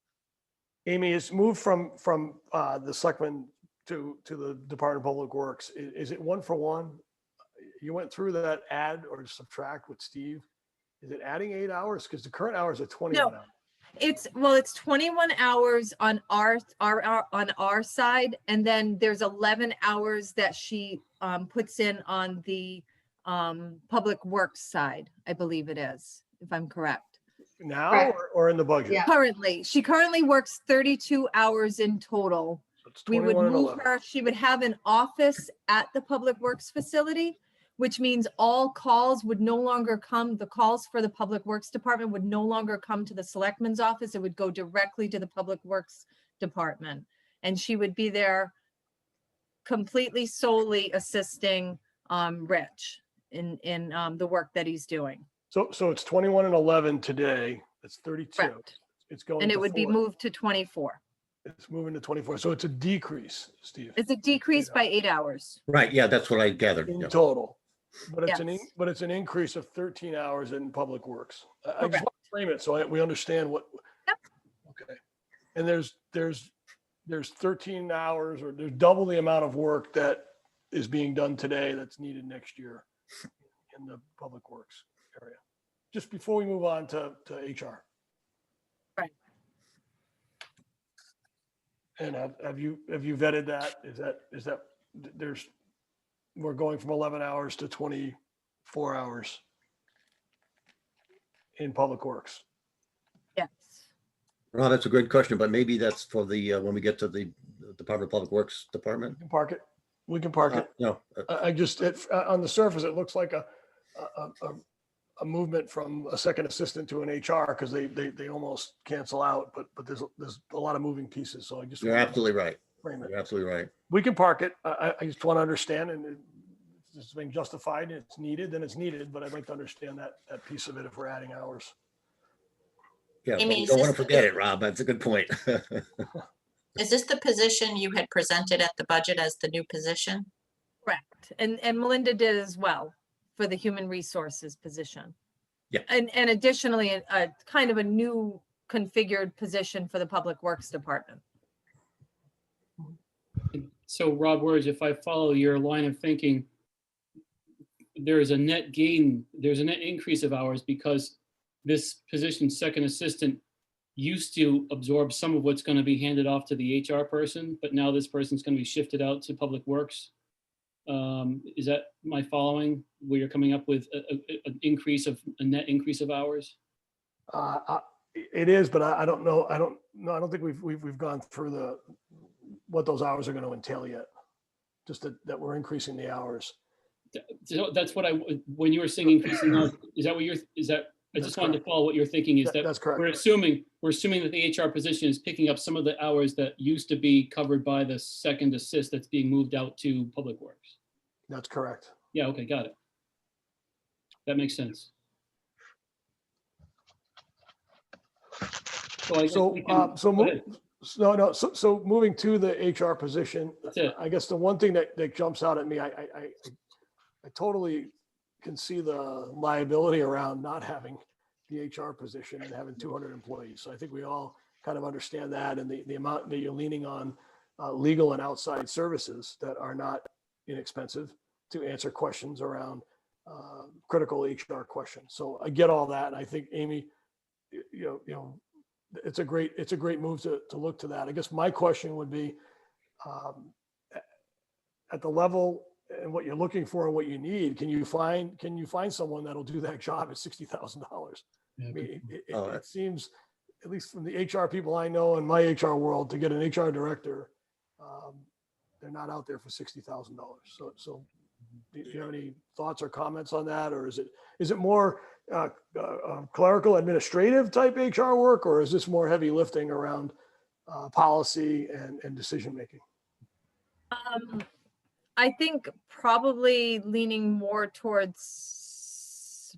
Amy, it's moved from the selectmen to the Department of Public Works. Is it 1-for-1? You went through that add or subtract with Steve. Is it adding 8 hours? Because the current hours are 21 No. hours. It's 21 hours on our side, and then there's 11 hours that she puts in on the Public Works side, I believe it is, if I'm correct. Now Correct. or in the budget? Yeah. She currently works 32 hours in total. So it's We would 21 and move 11. her, she would have an office at the Public Works facility, which means all calls would no longer come, the calls for the Public Works Department would no longer come to the Selectman's office. It would go directly to the Public Works Department. And she would be there completely solely assisting Rich in the work that he's doing. So it's 21 and 11 today. It's 32. Correct. It's going And to it would be 40. moved to 24. It's moving to 24. So it's a decrease, Steve, It's a decrease by 8 hours. Right, yeah, that's what I gathered. in yeah. total. But Yes. it's an increase of 13 hours in Public Works. I just Correct. want to frame it so we understand what. Yep. Okay. And there's 13 hours, or there's double the amount of work that is being done today that's needed next year in the Public Works area. Just before we move on to HR. Right. And have you vetted that? Is that we're going from 11 hours to 24 hours in Public Works? Yes. Rob, that's a great question, but maybe that's for the, when we get to the Department of Public Works We Department. can park it. We can park it. No, I just, on the surface, it looks like a movement from a second assistant to an HR, because they almost cancel out, but there's a lot of moving pieces. So I just. you're wanted to absolutely right. frame it. You're absolutely right. We can park it. I just want to understand, and it's being justified and it's needed, then it's needed, but I'd like to understand that piece of it if we're adding hours. Yeah, Amy, you is don't want to this- forget it, Rob. That's a good point. Is this the position you had presented at the budget as the new position? Correct. And Melinda did as well for the human resources position. Yeah. And additionally, a kind of a new configured position for the Public Works Department. So Rob Wurz, if I follow your line of thinking, there is a net gain, there's a net increase of hours because this position, second assistant, used to absorb some of what's going to be handed off to the HR person, but now this person's going to be shifted out to Public Works. Is that my following, where you're coming up with an increase of, a net increase of hours? It is, but I don't know. I don't think we've gone through what those hours are going to entail yet. Just that we're increasing the hours. So that's what when you were saying increasing hours, is that what I That's just wanted to correct. follow what you're thinking is that That's correct. we're assuming that the HR position is picking up some of the hours that used to be covered by the second assist that's being moved out to Public Works. That's correct. Yeah, okay, got it. That makes sense. So I guess So, we can- go ahead. So moving to the HR position, That's it. I guess the one thing that jumps out at me, I totally can see the liability around not having the HR position and having 200 employees. So I think we all kind of understand that, and the amount that you're leaning on legal and outside services that are not inexpensive to answer questions around critical HR questions. So I get all that. And I think, Amy, you know, it's a great move to look to that. I guess my question would be, at the level and what you're looking for and what you need, can you find someone that'll do that job at $60,000? Yeah, I mean, Oh, it seems, at least from the HR people I know in my HR world, to get an HR director, they're not out there for $60,000. So do you have any thoughts or comments on that? Or is it more clerical administrative type HR work, or is this more heavy lifting around policy and decision-making? I think probably leaning more towards,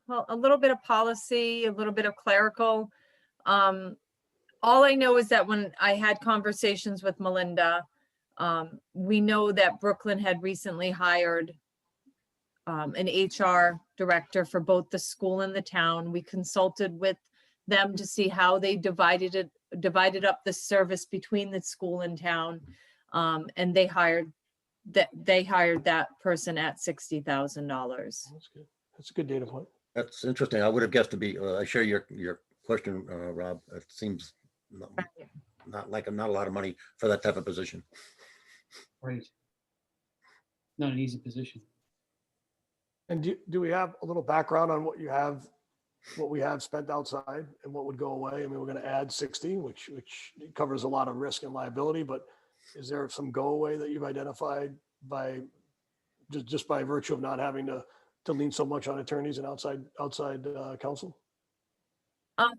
well, a little bit of policy, a little bit of clerical. All I know is that when I had conversations with Melinda, we know that Brooklyn had recently hired an HR director for both the school and the town. We consulted with them to see how they divided up the service between the school and town. And they hired that person at $60,000. That's good. That's a good data point. That's interesting. I would have guessed to be, I share your question, Rob. It seems not a lot of money for that type of position. Right. Not an easy position. And do we have a little background on what we have spent outside and what would go away? I mean, we're going to add 60, which covers a lot of risk and liability, but is there some go away that you've identified by just by virtue of not having to lean so much on attorneys and outside counsel?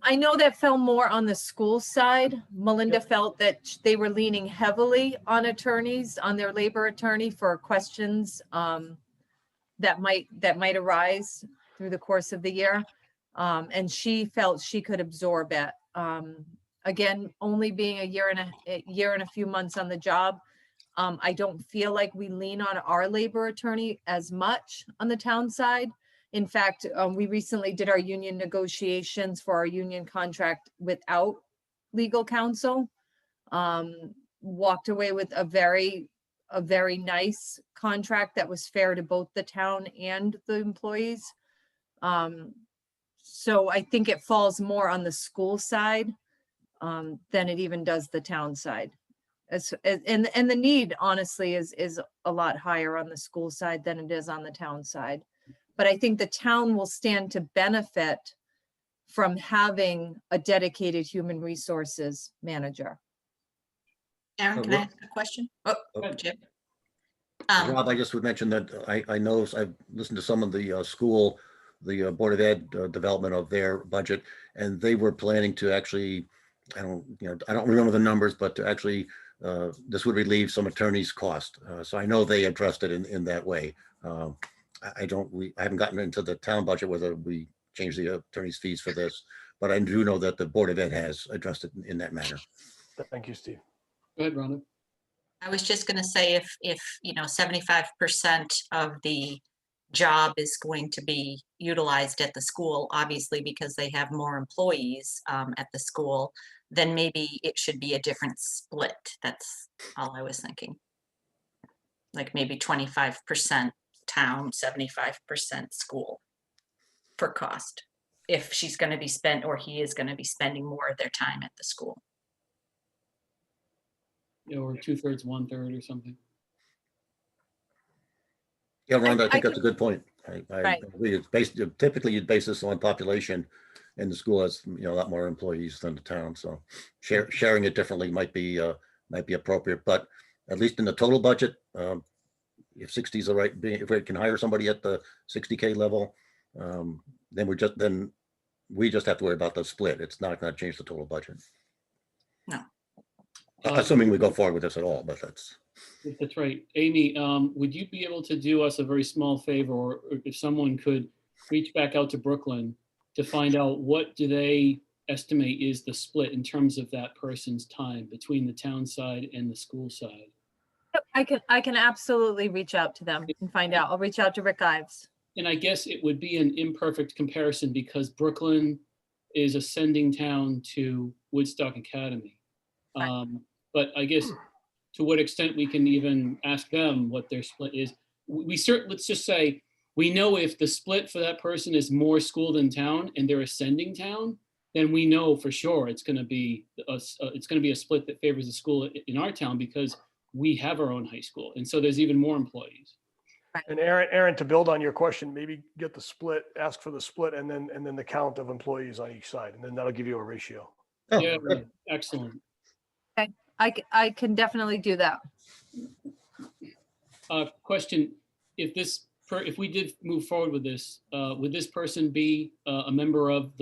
I know that fell more on the school side. Melinda felt that they were leaning heavily on attorneys, on their labor attorney for questions that might arise through the course of the year. And she felt she could absorb it. Again, only being a year and a few months on the job, I don't feel like we lean on our labor attorney as much on the town side. In fact, we recently did our union negotiations for our union contract without legal counsel. Walked away with a very nice contract that was fair to both the town and the employees. So I think it falls more on the school side than it even does the town side. And the need honestly is a lot higher on the school side than it is on the town side. But I think the town will stand to benefit from having a dedicated human resources manager. Aaron, can I ask a question? Oh, Jim. Rob, I just would mention that I know I've listened to some of the school, the Board of Ed development of their budget, and they were planning to actually, I don't remember the numbers, but to actually, this would relieve some attorneys' cost. So I know they addressed it in that way. I haven't gotten into the town budget, whether we change the attorney's fees for this, but I do know that the Board of Ed has addressed it in that manner. Thank you, Steve. Go ahead, Rhonda. I was just going to say if 75% of the job is going to be utilized at the school, obviously because they have more employees at the school, then maybe it should be a different split. That's all I was thinking. Like maybe 25% town, 75% school for cost. If she's going to be spent or he is going to be spending more of their time at the school. Or 2/3, 1/3 or something. Yeah, Rhonda, I think that's a good point. I Right. agree. It's based, typically you'd base this on population, and the school has, a lot more employees than the town. So sharing it differently might be appropriate, but at least in the total budget, if 60 is the right, if we can hire somebody at the 60K level, then we just have to worry about the split. It's not going to change the total budget. No. Assuming we go forward with this at all, but that's. That's right. Amy, would you be able to do us a very small favor, or if someone could reach back out to Brooklyn to find out what do they estimate is the split in terms of that person's time between the town side and the school side? I can absolutely reach out to them and find out. I'll reach out to Rick Ives. And I guess it would be an imperfect comparison because Brooklyn is a sending town to Woodstock Academy. But I guess to what extent we can even ask them what their split is. Let's just say, we know if the split for that person is more school than town and they're a sending town, then we know for sure it's going to be a split that favors the school in our town because we have our own high school. And so there's even more employees. And Aaron, to build on your question, maybe get the split, ask for the split and then the count of employees on each side. And then that'll give you a ratio. Oh, Yeah, good. excellent. I can definitely do that. Question, if we did move forward with this, would this person be a member of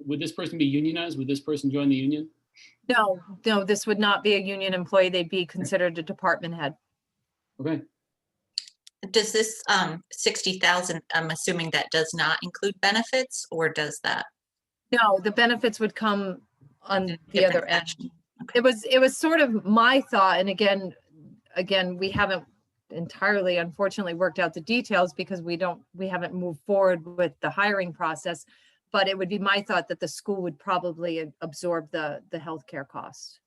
would this person be unionized? Would this person join the union? No, this would not be a union employee. They'd be considered a department head. Okay. Does this 60,000, I'm assuming that does not include benefits, or does that? No, the benefits would come on the Different other end. section. It was sort of my thought, and again, we haven't entirely unfortunately worked out the details because we haven't moved forward with the hiring process. But it would be my thought that the school would probably absorb the healthcare cost.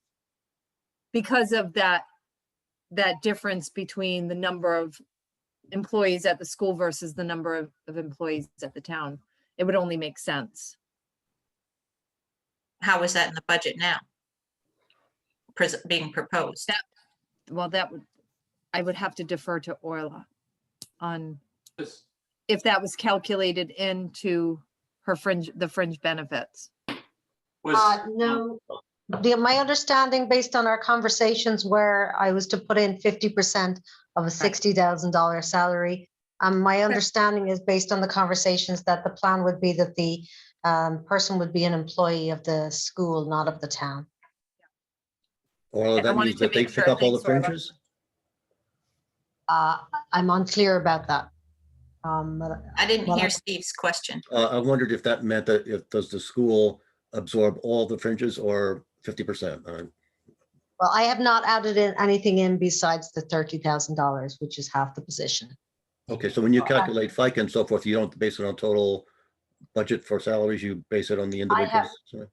Because of that difference between the number of employees at the school versus the number of employees at the town. It would only make sense. How is that in the budget now? Being proposed? Well, I would have to defer to Orla on This- if that was calculated into her the fringe benefits. Was, No, my understanding based on our conversations where I was to put in 50% of a $60,000 salary. My understanding is based on the conversations that the plan would be that the person would be an employee of the school, not of the town. Or I that wanted means to that they make pick sure. up all the Thanks, Orla. fringes? I'm unclear about that. But I didn't Well, hear I- Steve's question. I wondered if that meant that does the school absorb all the fringes or 50%? Well, I have not added in anything in besides the $30,000, which is half the position. Okay, so when you calculate FICA and so forth, you don't base it on total budget for salaries, you base it on the individuals? So-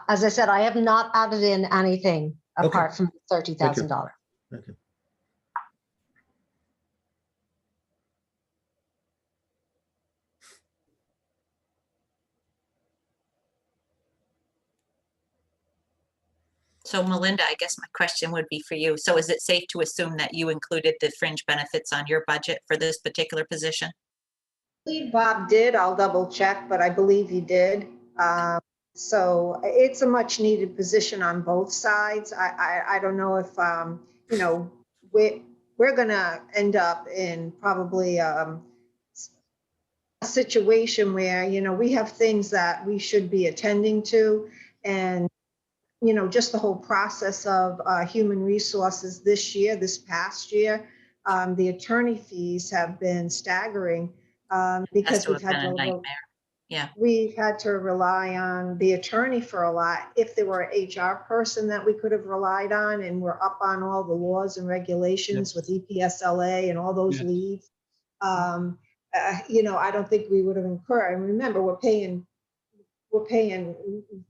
As I said, I have not added in anything Okay. apart from $30,000. Thank you. So Melinda, I guess my question would be for you. So is it safe to assume that you included the fringe benefits on your budget for this particular position? I believe Bob did. I'll double check, but I believe he did. So it's a much needed position on both sides. I don't know if, we're going to end up in probably a situation where, we have things that we should be attending to. And, just the whole process of human resources this past year, the attorney fees have been staggering. Has Because to we've have had been a to, nightmare. Yeah. we've had to rely on the attorney for a lot. If there were an HR person that we could have relied on and we're up on all the laws and regulations with EPSLA and all those Yes. leads, I don't think we would have incurred. And remember, we're paying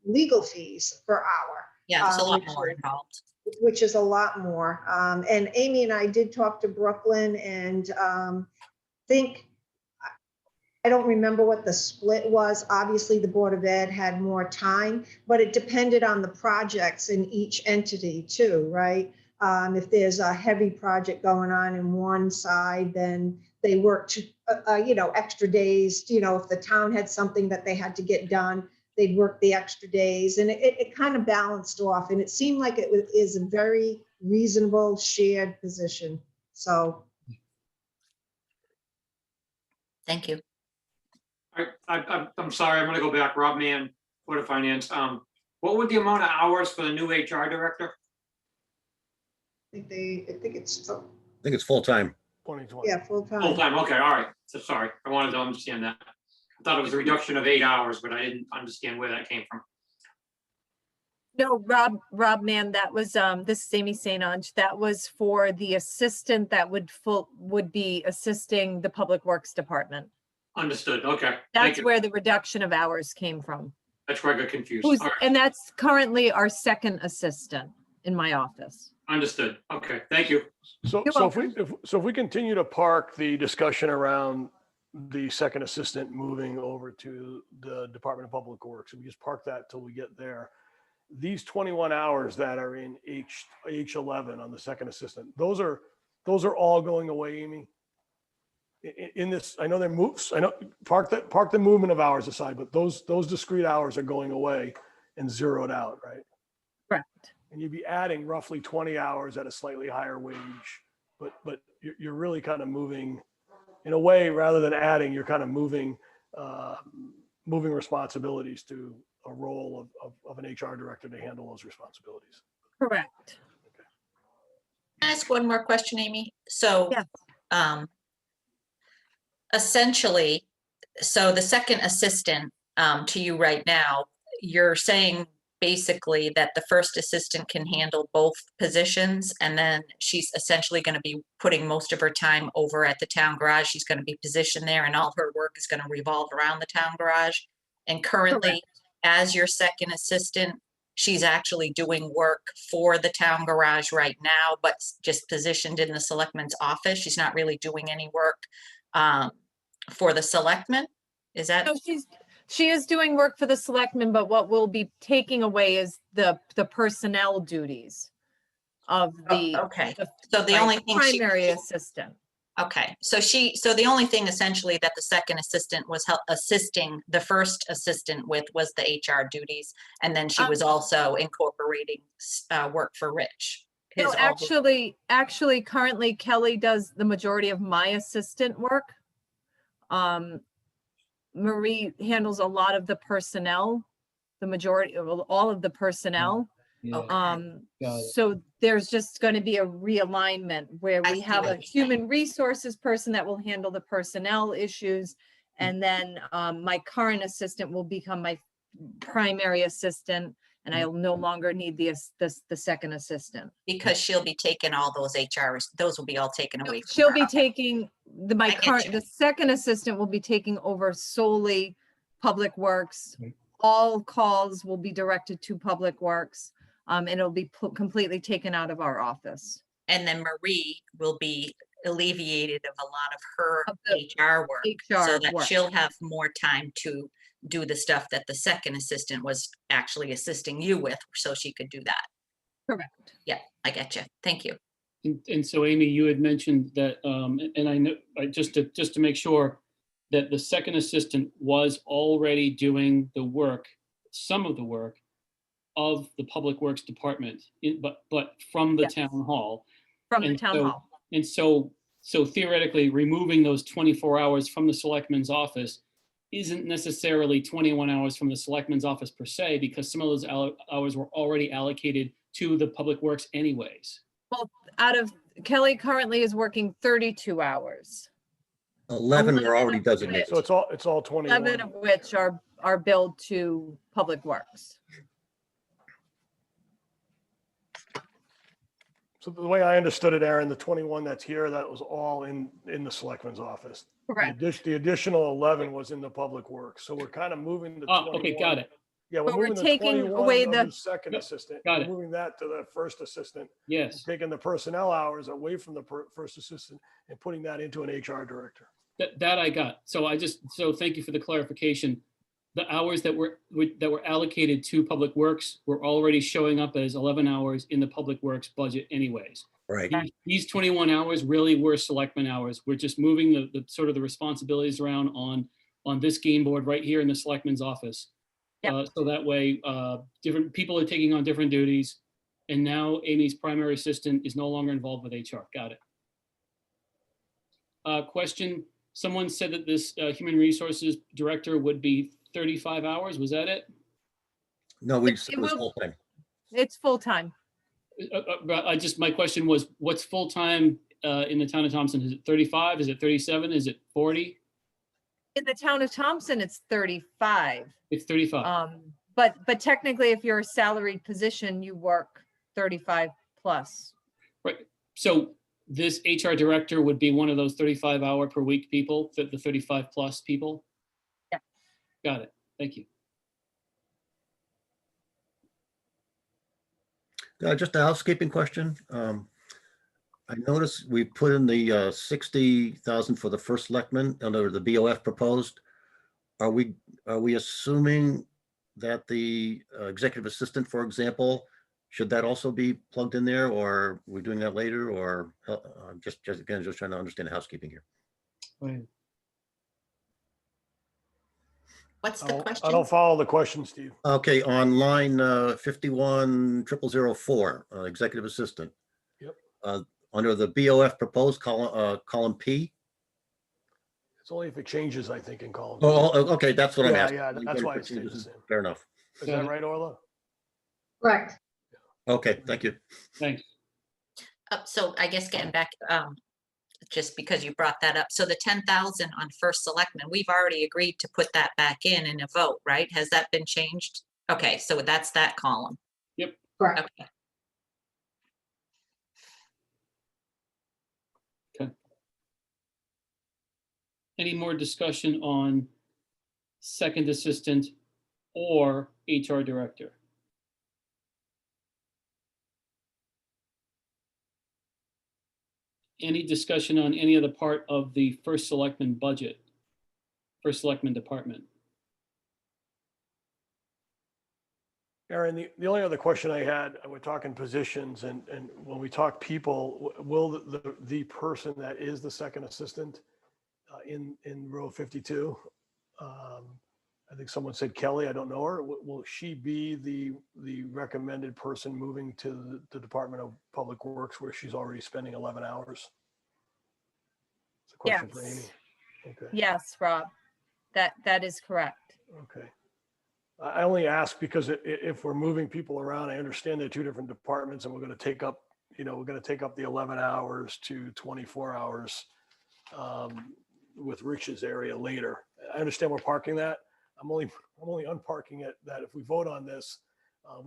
legal fees per hour. Yeah, there's a lot which more is- involved. which is a lot more. And Amy and I did talk to Brooklyn and I don't remember what the split was. Obviously, the Board of Ed had more time, but it depended on the projects in each entity too, right? If there's a heavy project going on in one side, then they worked, extra days. If the town had something that they had to get done, they'd work the extra days, and it kind of balanced off. And it seemed like is a very reasonable shared position. So Thank you. I'm sorry, I'm gonna go back. Rob Mann, Board of Finance. What would the amount of hours for the new HR director? I think it's, I think it's full-time. 2020. yeah, full Full time. time, okay, all right. So sorry, I wanted to understand that. I thought it was a reduction of 8 hours, but I didn't understand where that came from. No, Rob, man, that was, this is Amy St. Ange. That was for the assistant that would be assisting the Public Works Department. Understood, okay. Thank That's you. where the reduction of hours came from. That's where I got confused. Who's, All right, and that's currently our second assistant in my office. understood. Okay, thank you. So You're if we continue to park the discussion around the second assistant moving over to the Department of Public Works, and we just park that till we get there. These 21 hours that are in H11 on the second assistant, those are all going away, Amy. In this, I know park the movement of hours aside, but those discrete hours are going away and zeroed out, right? Correct. And you'd be adding roughly 20 hours at a slightly higher wage, but you're really kind of moving, in a way, rather than adding, you're kind of moving responsibilities to a role of an HR director to handle those responsibilities. Correct. Can I ask one more question, Amy? So, Yes. Essentially, so the second assistant to you right now, you're saying basically that the first assistant can handle both positions. And then she's essentially going to be putting most of her time over at the town garage. She's going to be positioned there and all her work is going to revolve around the town garage. And currently, as your second assistant, she's actually doing work for the town garage right now, but just positioned in the selectman's office. She's not really doing any work for the selectmen. Is that? No, she is doing work for the selectmen, but what we'll be taking away is the personnel duties of the. Okay, so the only thing she. Primary assistant. Okay, so the only thing essentially that the second assistant was assisting the first assistant with was the HR duties. And then she was also incorporating work for Rich. No, actually, currently Kelly does the majority of my assistant work. Marie handles a lot of the personnel, the majority of all of the personnel. So there's just going to be a realignment where we have a human resources person that will handle the personnel issues. And then my current assistant will become my primary assistant, and I'll no longer need the second assistant. Because she'll be taking all those HRs, those will be all taken away. She'll be taking the second assistant will be taking over solely Public Works. All calls will be directed to Public Works. And it'll be completely taken out of our office. And then Marie will be alleviated of a lot of her HR work, so that she'll have more time to do the stuff that the second assistant was actually assisting you with, so she could do that. Correct. Yeah, I get you. Thank you. And so, Amy, you had mentioned that, and I know, just to make sure that the second assistant was already doing the work, some of the work of the Public Works Department, but from the town hall. From the town hall. And so theoretically, removing those 24 hours from the selectman's office isn't necessarily 21 hours from the selectman's office per se, because some of those hours were already allocated to the Public Works anyways. Well, Kelly currently is working 32 hours. 11 were already designated. So it's all 21. 11 of which are billed to Public Works. So the way I understood it, Aaron, the 21 that's here, that was all in the selectman's office. Correct. The additional 11 was in the Public Works. So we're kind of moving the 21. Okay, got it. Yeah, we're But we're moving the taking 21 away of the- second assistant. Got We're it. moving that to the first assistant. Yes, Taking the personnel hours away from the first assistant and putting that into an HR director. that I got. So thank you for the clarification. The hours that were allocated to Public Works were already showing up as 11 hours in the Public Works budget anyways. Right. These 21 hours really were selectman hours. We're just moving the sort of the responsibilities around on this game board right here in the selectman's office. Yep. So that way, different people are taking on different duties. And now Amy's primary assistant is no longer involved with HR. Got it. Question, someone said that this human resources director would be 35 hours. Was that it? No, It it was will- full time. It's full-time. My question was, what's full-time in the town of Thompson? Is it 35? Is it 37? Is it 40? In the town of Thompson, it's 35. It's 35. But technically, if you're a salaried position, you work 35 plus. Right. So this HR director would be one of those 35-hour per week people, the 35 plus people? Yeah. Got it. Thank you. Just a housekeeping question. I noticed we put in the 60,000 for the first selectman under the BOF proposed. Are we assuming that the executive assistant, for example, should that also be plugged in there, or are we doing that later, or just trying to understand the housekeeping here? Right. What's the I question? don't follow the question, Steve. Okay, on line 510004, executive assistant. Yep. Under the BOF proposed column P. It's only if it changes, I think, in column. Oh, okay, that's what I'm Yeah, asking. yeah, that's why it stays the same. Fair enough. Is that right, Orla? Correct. Okay, thank you. Thanks. So I guess getting back, just because you brought that up. So the 10,000 on first selectman, we've already agreed to put that back in a vote, right? Has that been changed? Okay, so that's that column. Correct. Okay. Any more discussion on second assistant or HR director? Any discussion on any other part of the first selectman budget? First selectman department? Aaron, the only other question I had, we're talking positions and when we talk people, will the person that is the second assistant in row 52, I think someone said Kelly, I don't know her. Will she be the recommended person moving to the Department of Public Works where she's already spending 11 hours? It's a question for Amy. Yes. Okay. Yes, Rob, that is correct. Okay. I only ask because if we're moving people around, I understand they're two different departments and we're going to take up, we're going to take up the 11 hours to 24 hours with Rich's area later. I understand we're parking that. I'm only unparking it that if we vote on this,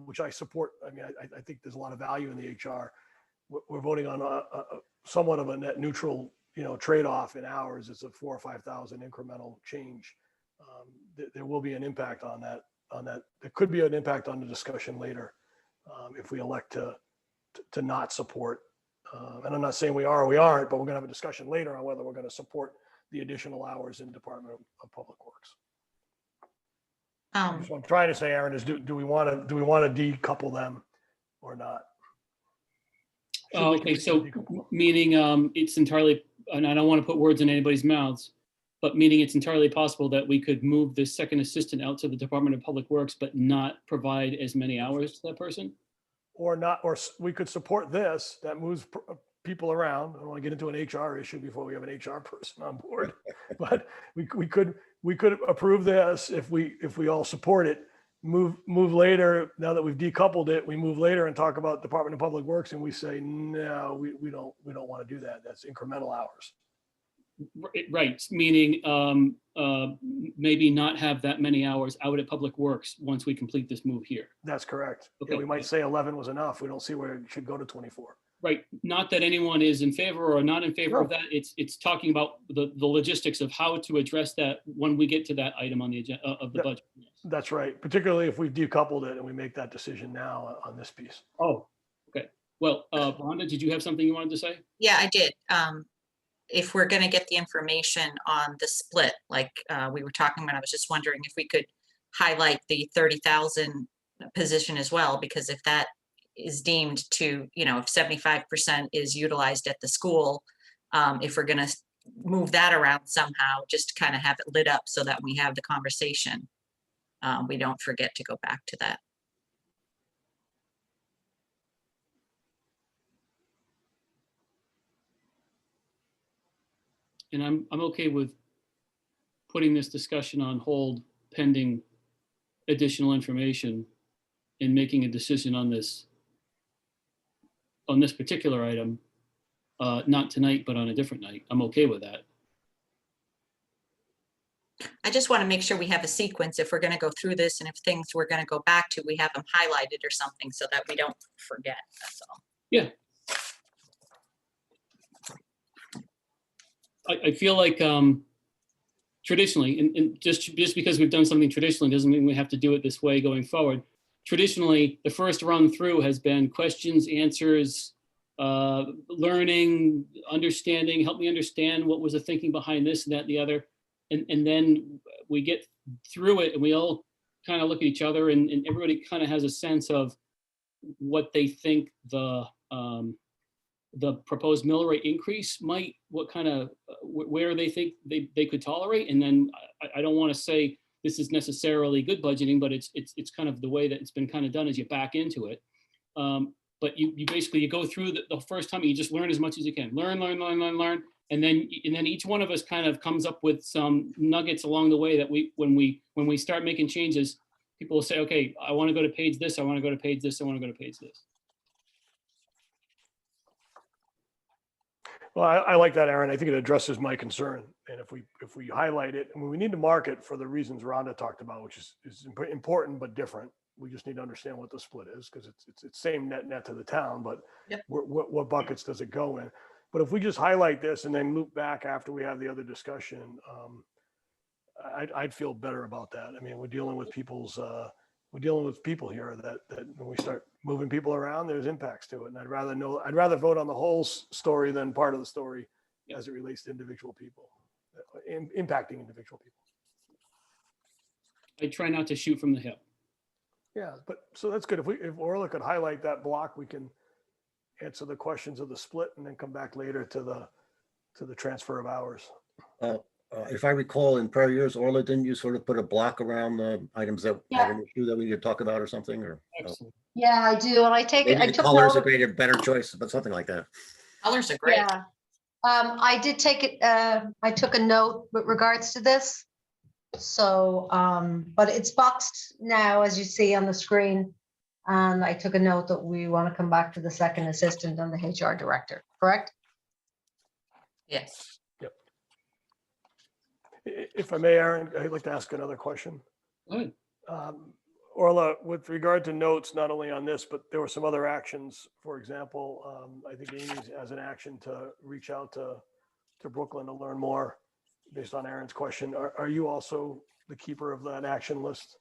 which I support, I mean, I think there's a lot of value in the HR. We're voting on a somewhat of a net neutral, trade-off in hours. It's a 4,000 or 5,000 incremental change. There will be an impact on that. There could be an impact on the discussion later if we elect to not support. And I'm not saying we are or we aren't, but we're going to have a discussion later on whether we're going to support the additional hours in Department of Public Works. So what I'm trying to say, Aaron, is do we want to decouple them or not? Okay, so meaning it's entirely, and I don't want to put words in anybody's mouths, but meaning it's entirely possible that we could move the second assistant out to the Department of Public Works, but not provide as many hours to that person? Or not, or we could support this that moves people around. I don't want to get into an HR issue before we have an HR person on board, but we could approve this if we all support it. Move later. Now that we've decoupled it, we move later and talk about Department of Public Works, and we say no, we don't want to do that. That's incremental hours. Right, meaning maybe not have that many hours out at Public Works once we complete this move here. That's correct. Okay. Yeah, we might say 11 was enough. We don't see where it should go to 24. Right, not that anyone is in favor or not in favor of that. It's talking about the logistics of how to address that when we get to that item on the agenda of the budget. That's right. Particularly if we've decoupled it and we make that decision now on this piece. Oh, okay. Well, Rhonda, did you have something you wanted to say? Yeah, I did. If we're going to get the information on the split, like we were talking about, I was just wondering if we could highlight the 30,000 position as well, because if that is deemed to, if 75% is utilized at the school, if we're going to move that around somehow, just to kind of have it lit up so that we have the conversation, we don't forget to go back to that. And I'm okay with putting this discussion on hold pending additional information and making a decision on this particular item, not tonight, but on a different night. I'm okay with that. I just want to make sure we have a sequence if we're going to go through this, and if things we're going to go back to, we have them highlighted or something so that we don't forget. That's all. Yeah. I feel like traditionally, and just because we've done something traditionally doesn't mean we have to do it this way going forward. Traditionally, the first run through has been questions, answers, learning, understanding, help me understand what was the thinking behind this and that and the other. And then we get through it and we all kind of look at each other and everybody kind of has a sense of what they think the proposed mill rate increase might, what kind of, where they think they could tolerate. And then I don't want to say this is necessarily good budgeting, but it's kind of the way that it's been kind of done is you back into it. But you basically, you go through the first time, you just learn as much as you can. Learn. And then each one of us kind of comes up with some nuggets along the way that when we start making changes, people will say, okay, I want to go to page this, I want to go to page this, I want to go to page this. Well, I like that, Aaron. I think it addresses my concern. And if we highlight it, I mean, we need to mark it for the reasons Rhonda talked about, which is important but different We just need to understand what the split is, because it's same net to the town, but Yep. what buckets does it go in? But if we just highlight this and then loop back after we have the other discussion, I'd feel better about that. I mean, we're dealing with people here that when we start moving people around, there's impacts to it. And I'd rather vote on the whole story than part of the story as it relates to individual people, impacting individual people. I try not to shoot from the hip. Yeah, but so that's good. If Orla could highlight that block, we can answer the questions of the split and then come back later to the transfer of hours. If I recall, in prior years, Orla, didn't you sort of put a block around the items that had an issue that we need to talk about or something, or? Excellent. Yeah, I do. And I take it, Maybe I the took colors note. are a better choice, but something like that. Colors are great. Yeah. I did take it, I took a note with regards to this. So, but it's boxed now, as you see on the screen. And I took a note that we want to come back to the second assistant and the HR director, correct? Yes. Yep. If I may, Aaron, I'd like to ask another question. Good. Orla, with regard to notes, not only on this, but there were some other actions. For example, I think Amy has an action to reach out to Brooklyn to learn more based on Aaron's question. Are you also the keeper of that action list?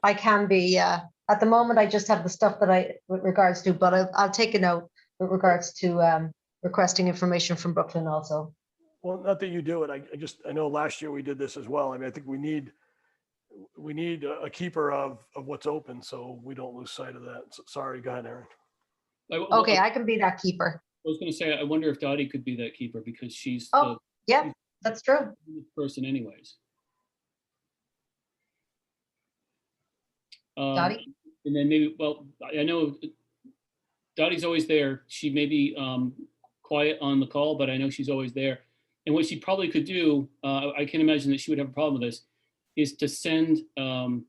I can be, yeah. At the moment, I just have the stuff that with regards to, but I'll take a note with regards to requesting information from Brooklyn also. Well, not that you do it. I know last year we did this as well. I mean, I think we need a keeper of what's open, so we don't lose sight of that. Sorry, go ahead, Aaron. Okay, I can be that keeper. I was going to say, I wonder if Dottie could be that keeper because she's Oh, yeah, that's true. the person anyways. Dottie? And then maybe, well, I know Dottie's always there. She may be quiet on the call, but I know she's always there. And what she probably could do, I can imagine that she would have a problem with this, is to send an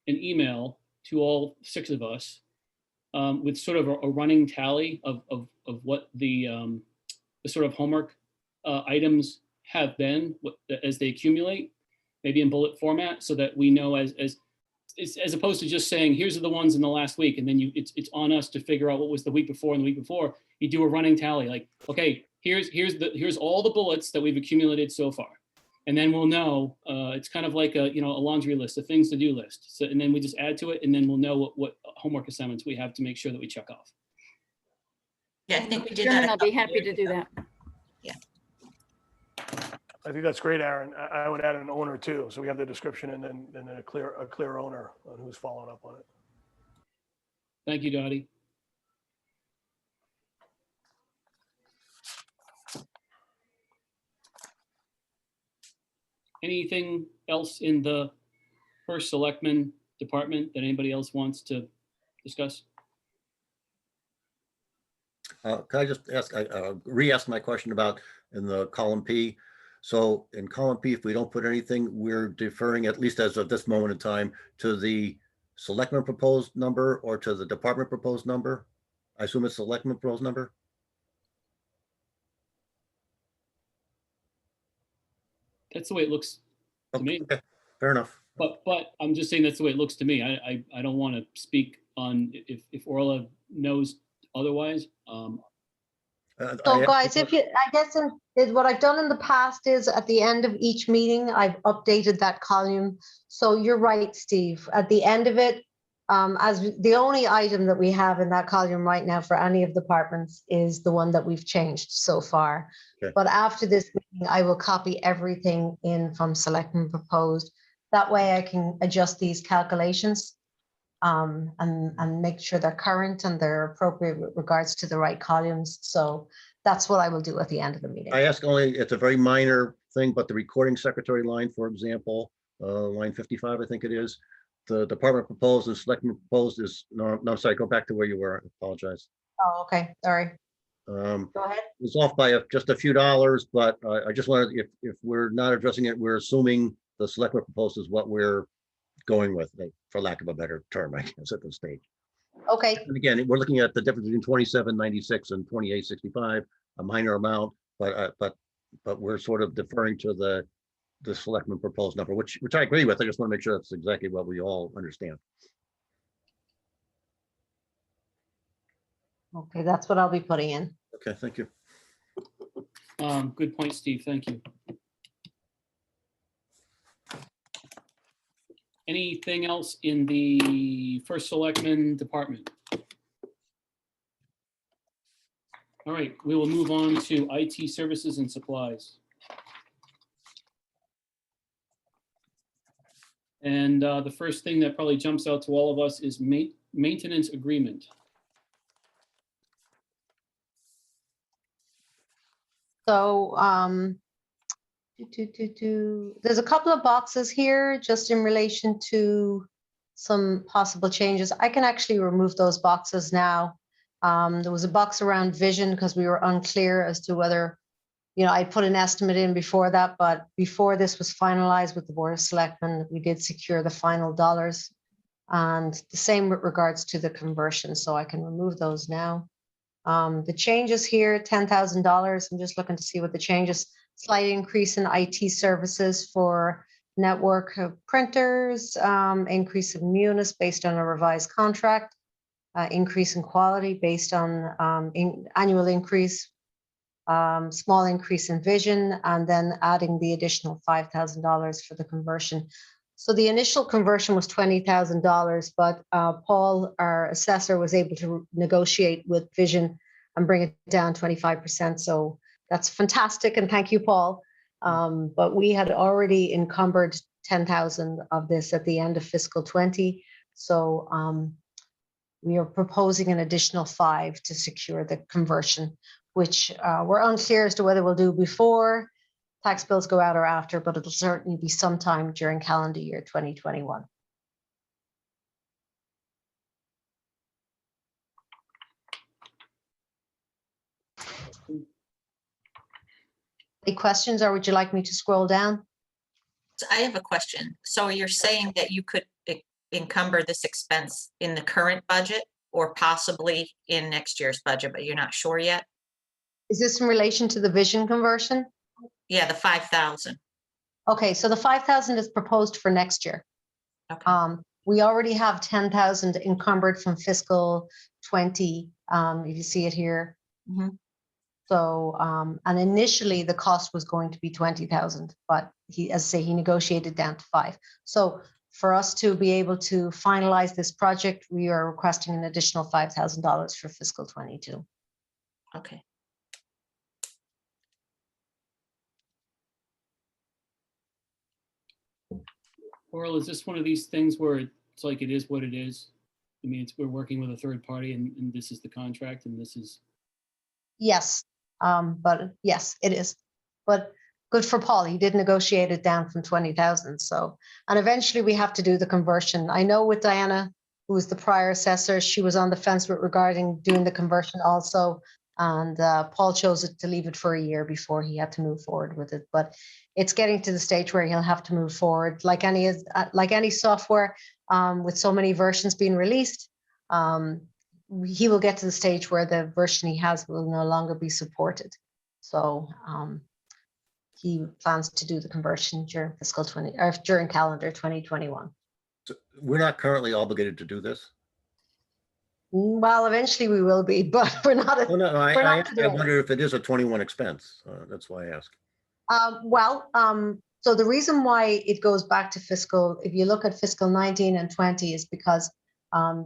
email to all 6 of us with sort of a running tally of what the sort of homework items have been as they accumulate, maybe in bullet format, so that we know as opposed to just saying, here's the ones in the last week, and then it's on us to figure out what was the week before and the week before. You do a running tally, like, okay, here's all the bullets that we've accumulated so far, and then we'll know. It's kind of like a laundry list, a things to do list. So, and then we just add to it, and then we'll know what homework assignments we have to make sure that we check off. Yeah, I think we did Chairman, that. I'll be happy to do that. I think that's great, Aaron. I would add an owner too. So we have the description and then a clear owner on who's following up on it. Thank you, Dottie. Anything else in the first selectman department that anybody else wants to discuss? Can I just ask, re-ask my question about in the column P? So in column P, if we don't put anything, we're deferring, at least as of this moment in time, to the selectman proposed number or to the department proposed number? I assume it's selectman proposed number? That's the way it looks to me. Okay, fair enough. But I'm just saying that's the way it looks to me. I don't want to speak on if Orla knows otherwise. So guys, I guess what I've done in the past is at the end of each meeting, I've updated that column. So you're right, Steve. At the end of it, the only item that we have in that column right now for any of the departments is the one that we've changed so far. Okay. But after this meeting, I will copy everything in from selectmen proposed. That way I can adjust these calculations and make sure they're current and they're appropriate with regards to the right columns. So that's what I will do at the end of the meeting. I ask only, it's a very minor thing, but the recording secretary line, for example, line 55, I think it is, the department proposed and selectmen proposed is, no, sorry, go back to where you were. I apologize. Oh, okay, sorry. Go ahead. It's off by just a few dollars, but I just wanted, if we're not addressing it, we're assuming the selectmen proposed is what we're going with, for lack of a better term, I guess, at this stage. Okay, And again, we're looking at the difference between 2796 and 2865, a minor amount, but we're sort of deferring to the selectmen proposed number, which I agree with. I just want to make sure that's exactly what we all understand. Okay, that's what I'll be putting in. Okay, thank you. Good point, Steve. Thank you. Anything else in the first selectman department? All right, we will move on to IT services and supplies. And the first thing that probably jumps out to all of us is maintenance agreement. So there's a couple of boxes here just in relation to some possible changes. I can actually remove those boxes now. There was a box around vision because we were unclear as to whether, I put an estimate in before that, but before this was finalized with the Board of Selectmen, we did secure the final dollars. And the same with regards to the conversion, so I can remove those now. The changes here, $10,000. I'm just looking to see what the changes. Slight increase in IT services for network of printers, increase of Munis based on a revised contract, increase in quality based on annual increase, small increase in vision, and then adding the additional $5,000 for the conversion. So the initial conversion was $20,000, but Paul, our assessor, was able to negotiate with Vision and bring it down 25%. So that's fantastic, and thank you, Paul. But we had already encumbered 10,000 of this at the end of fiscal 20. So we are proposing an additional 5 to secure the conversion, which we're unclear as to whether we'll do before tax bills go out or after, but it'll certainly be sometime during calendar year 2021. Any questions, or would you like me to scroll down? So I have a question. So you're saying that you could encumber this expense in the current budget or possibly in next year's budget, but you're not sure yet? Is this in relation to the vision conversion? Yeah, the 5,000. Okay, so the 5,000 is proposed for next year. Okay. We already have 10,000 encumbered from fiscal 20. If you see it here. Mhm. So, and initially the cost was going to be 20,000, but he, as I say, he negotiated down to 5. So for us to be able to finalize this project, we are requesting an additional $5,000 for fiscal 22. Okay. Oral, is this one of these things where it's like it is what it is? I mean, we're working with a third party and this is the contract and this is. Yes, but yes, it is. But good for Paul. He did negotiate it down from 20,000. So, and eventually we have to do the conversion. I know with Diana, who was the prior assessor, she was on the fence with regarding doing the conversion also. And Paul chose to leave it for a year before he had to move forward with it. But it's getting to the stage where he'll have to move forward, like any software, with so many versions being released. He will get to the stage where the version he has will no longer be supported. So he plans to do the conversion during fiscal 20 or during calendar 2021. So we're not currently obligated to do this? Well, eventually we will be, but we're not. Oh, no, we're I not today. wonder if it is a 21 expense. That's why I ask. So the reason why it goes back to fiscal, if you look at fiscal 19 and 20, is because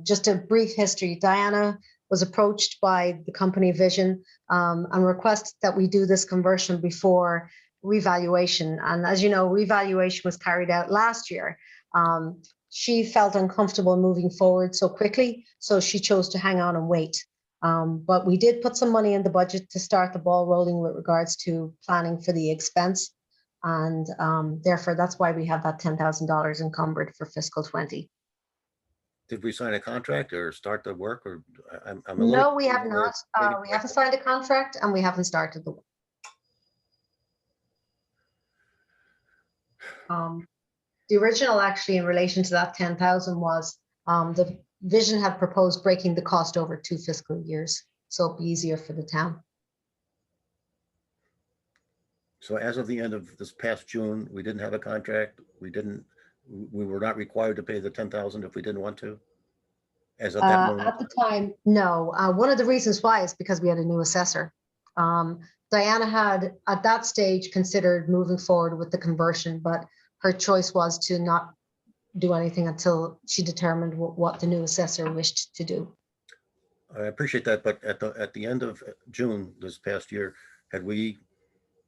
just a brief history, Diana was approached by the company Vision and requested that we do this conversion before revaluation. And as you know, revaluation was carried out last year. She felt uncomfortable moving forward so quickly, so she chose to hang on and wait. But we did put some money in the budget to start the ball rolling with regards to planning for the expense. And therefore, that's why we have that $10,000 encumbered for fiscal 20. Did we sign a contract or start the work, or I'm a No, little. we have not. We haven't signed a contract and we haven't started the work. The original, actually, in relation to that 10,000 was the Vision had proposed breaking the cost over 2 fiscal years, so it'd be easier for the town. So as of the end of this past June, we didn't have a contract. We were not required to pay the 10,000 if we didn't want to. as of that moment? At the time, no. One of the reasons why is because we had a new assessor. Diana had, at that stage, considered moving forward with the conversion, but her choice was to not do anything until she determined what the new assessor wished to do. I appreciate that, but at the end of June this past year, had we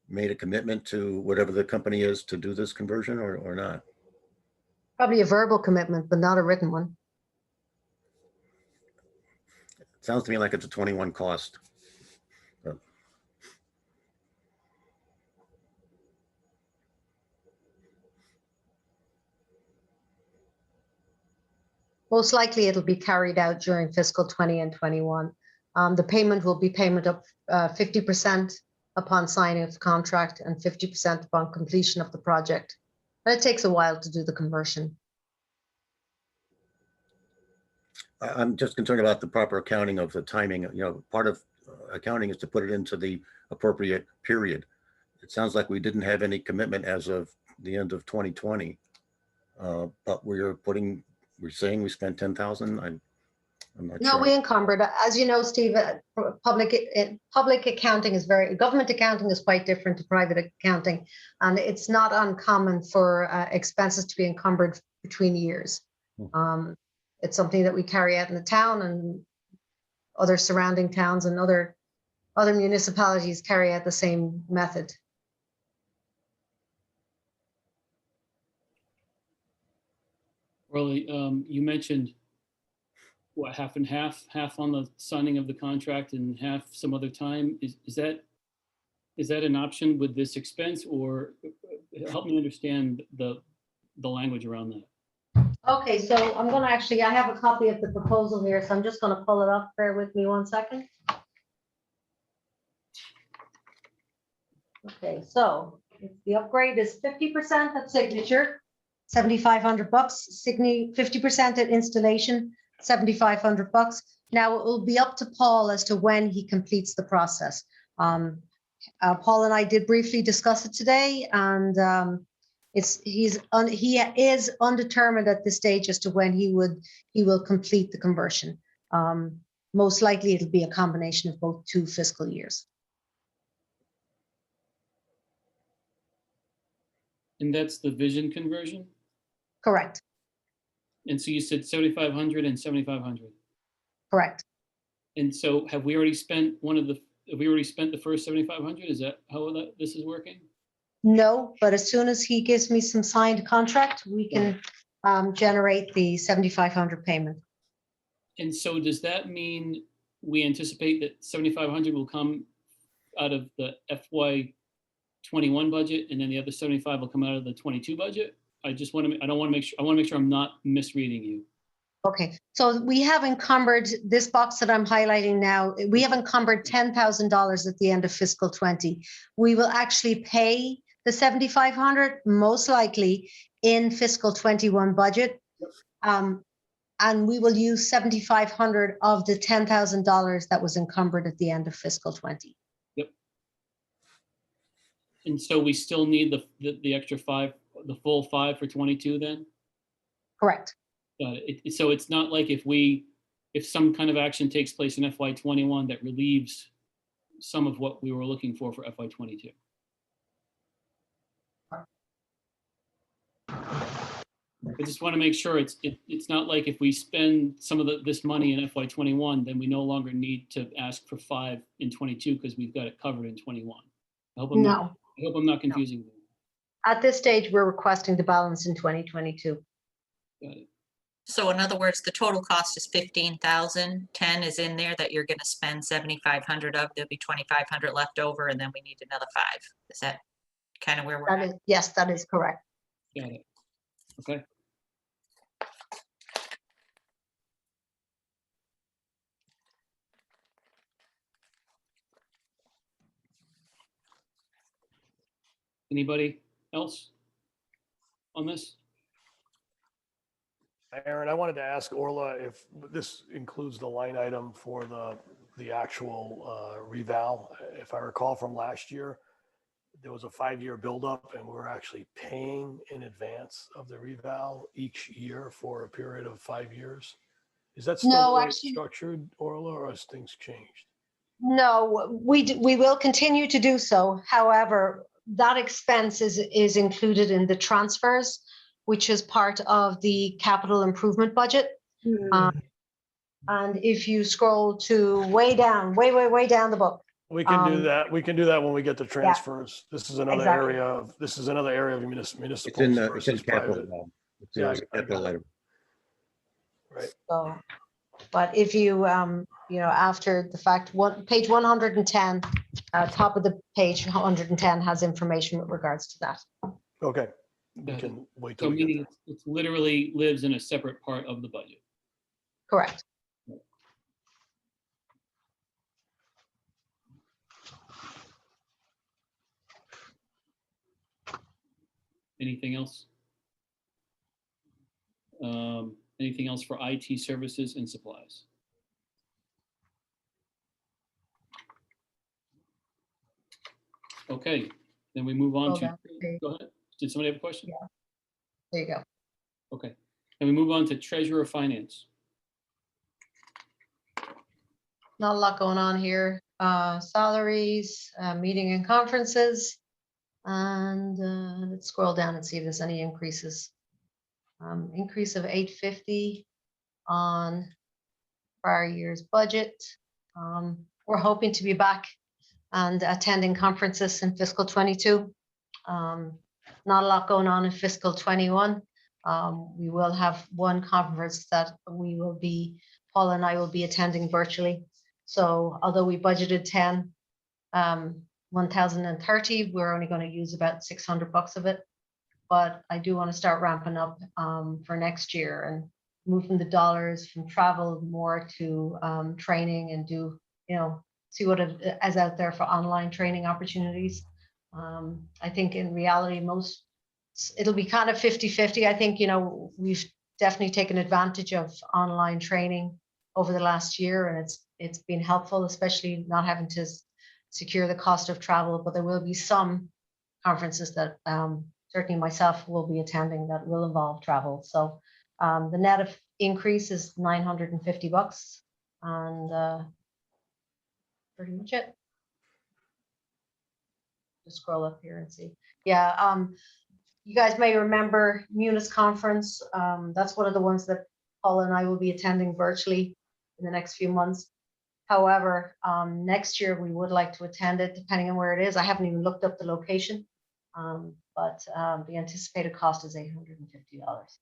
made a commitment to whatever the company is to do this conversion or not? Probably a verbal commitment, but not a written one. It sounds to me like it's a 21 cost. Most likely it'll be carried out during fiscal 20 and 21. The payment will be payment of 50% upon signing of the contract and 50% upon completion of the project. But it takes a while to do the conversion. I'm just concerned about the proper accounting of the timing. You know, part of accounting is to put it into the appropriate period. It sounds like we didn't have any commitment as of the end of 2020. But we're saying we spent 10,000. I'm not No, sure. we encumbered. As you know, Steve, public accounting is government accounting is quite different to private accounting. And it's not uncommon for expenses to be encumbered between years. It's something that we carry out in the town, and other surrounding towns and other municipalities carry out the same method. Orly, you mentioned what, half and half on the signing of the contract and half some other time. Is that an option with this expense, or help me understand the language around that? Okay, so I'm going to I have a copy of the proposal here, so I'm just going to pull it up. Bear with me 1 second. Okay, so the upgrade is 50% at signature, $7,500. 50% at installation, $7,500. Now it will be up to Paul as to when he completes the process. Paul and I did briefly discuss it today, and he is undetermined at this stage as to when he will complete the conversion. Most likely it'll be a combination of both 2 fiscal years. And that's the vision conversion? Correct. And so you said 7,500 and 7,500. Correct. And so have we already spent the first 7,500? Is that how this is working? No, but as soon as he gives me some signed contract, we can generate the 7,500 payment. And so does that mean we anticipate that 7,500 will come out of the FY 21 budget, and then the other 75 will come out of the 22 budget? I want to make sure I'm not misreading you. Okay, so we have encumbered this box that I'm highlighting now. We have encumbered $10,000 at the end of fiscal 20. We will actually pay the 7,500 most likely in fiscal 21 budget. And we will use 7,500 of the $10,000 that was encumbered at the end of fiscal 20. Yep. And so we still need the extra 5, the full 5 for 22 then? Correct. So it's not like if some kind of action takes place in FY 21 that relieves some of what we were looking for FY 22. I just want to make sure it's not like if we spend some of this money in FY 21, then we no longer need to ask for 5 in 22 because we've got it covered in 21. I hope I'm not confusing you. At this stage, we're requesting the balance in 2022. Got it. So in other words, the total cost is 15,000. 10 is in there that you're going to spend 7,500 of. There'll be 2,500 left over, and then we need another 5. Is that kind of where we're at? Yes, that is correct. Got it. Okay. Anybody else on this? Aaron, I wanted to ask Orla if this includes the line item for the actual reval. If I recall from last year, there was a 5-year buildup, and we were actually paying in advance of the reval each year for a period of 5 years. Is that still No, the way it's actually- structured, Orla, or has things changed? No, we will continue to do so. However, that expense is included in the transfers, which is part of the capital improvement budget. And if you scroll to way down, way down the book. We can do Um, that. We can do that when we get to transfers. This is another exactly. area of, municipal It's in, it's in versus capital. private. It's Yeah, a I capital got it. item. So, but if you, after the fact, page 110, top of the page, 110 has information with regards to that. Okay, we Yeah. can wait So till we get meaning there. it's literally lives in a separate part of the budget. Correct. Anything else? Anything else for IT services and supplies? Okay, then we move on Scroll to, down the page. go ahead. Did somebody have a question? Yeah. There you go. Okay, and we move on to treasurer finance. Not a lot going on here. Salaries, meeting and conferences. And let's scroll down and see if there's any increases. Increase of 850 on prior year's budget. We're hoping to be back and attending conferences in fiscal 22. Not a lot going on in fiscal 21. We will have one conference that Paul and I will be attending virtually. So although we budgeted 1,030, we're only going to use about $600 of it. But I do want to start ramping up for next year and moving the dollars from travel more to training and do, see what is out there for online training opportunities. I think in reality, it'll be kind of 50-50. I think, we've definitely taken advantage of online training over the last year, and it's been helpful, especially not having to secure the cost of travel, but there will be some conferences that certainly myself will be attending that will involve travel. So the net of increase is $950, and pretty much it. Just scroll up here and see. Yeah, you guys may remember Munis Conference. That's one of the ones that Paula and I will be attending virtually in the next few months. However, next year we would like to attend it, depending on where it is. I haven't even looked up the location, but the anticipated cost is $850.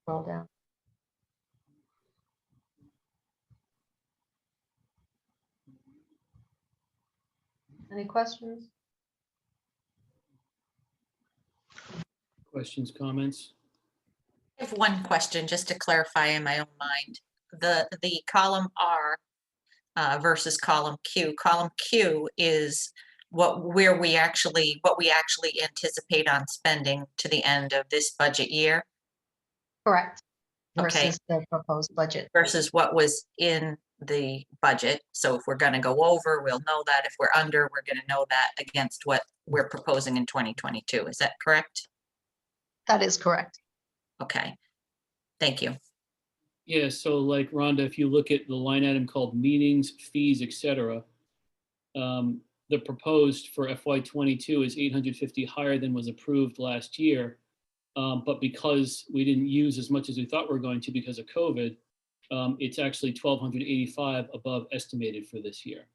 Scroll down. Any questions? Questions, comments? I have one question, just to clarify in my own mind. The column R versus column Q. Column Q is what we actually anticipate on spending to the end of this budget year Correct. Okay. Versus the proposed budget. versus what was in the budget. So if we're gonna go over, we'll know that. If we're under, we're gonna know that against what we're proposing in 2022. Is that correct? That is correct. Okay. Thank you. Yeah, so like Rhonda, if you look at the line item called meetings, fees, etc., the proposed for FY22 is 850 higher than was approved last year. But because we didn't use as much as we thought we were going to because of COVID, it's actually 1,285 above estimated for this year.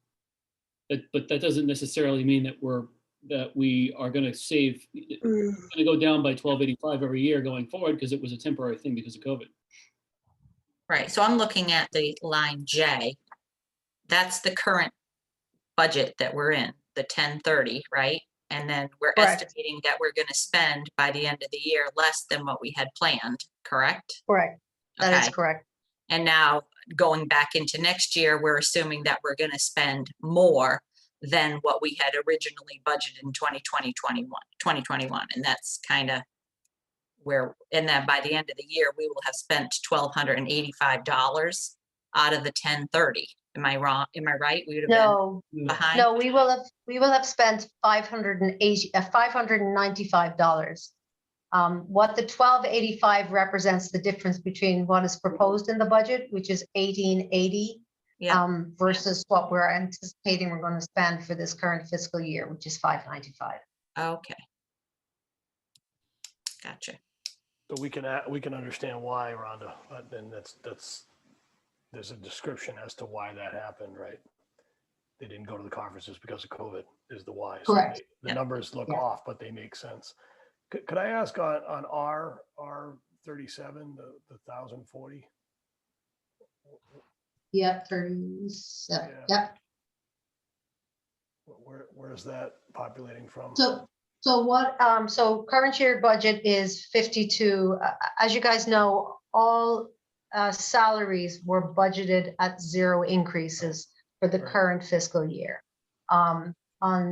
But that doesn't necessarily mean that we are going to save. It's going to go down by 1,285 every year going forward because it was a temporary thing because of COVID. Right, so I'm looking at the line J. That's the current budget that we're in, the 1030, right? And then we're Correct. estimating that we're gonna spend by the end of the year less than what we had planned, correct? Correct. That is Okay. correct. And now going back into next year, we're assuming that we're gonna spend more than what we had originally budgeted in 2021. And that's kind of where, and then by the end of the year, we will have spent $1,285 out of the 1030. Am I wrong? Am I right? We would have No, been behind? no, we will have spent $595. What the 1285 represents the difference between what is proposed in the budget, which is 1880, Yeah, versus what we're anticipating we're going to spend for this current fiscal year, which is 595. okay. Gotcha. So we can understand why, Rhonda, but then there's a description as to why that happened, right? They didn't go to the conferences because of COVID is the why. So Correct. The Yeah. numbers look Yeah. off, but they make sense. Could I ask on R37, the 1040? Yep, 37. Yeah. Yep. Where's that populating from? So current year budget is 52. As you guys know, all salaries were budgeted at 0 increases for the Right. current fiscal year. On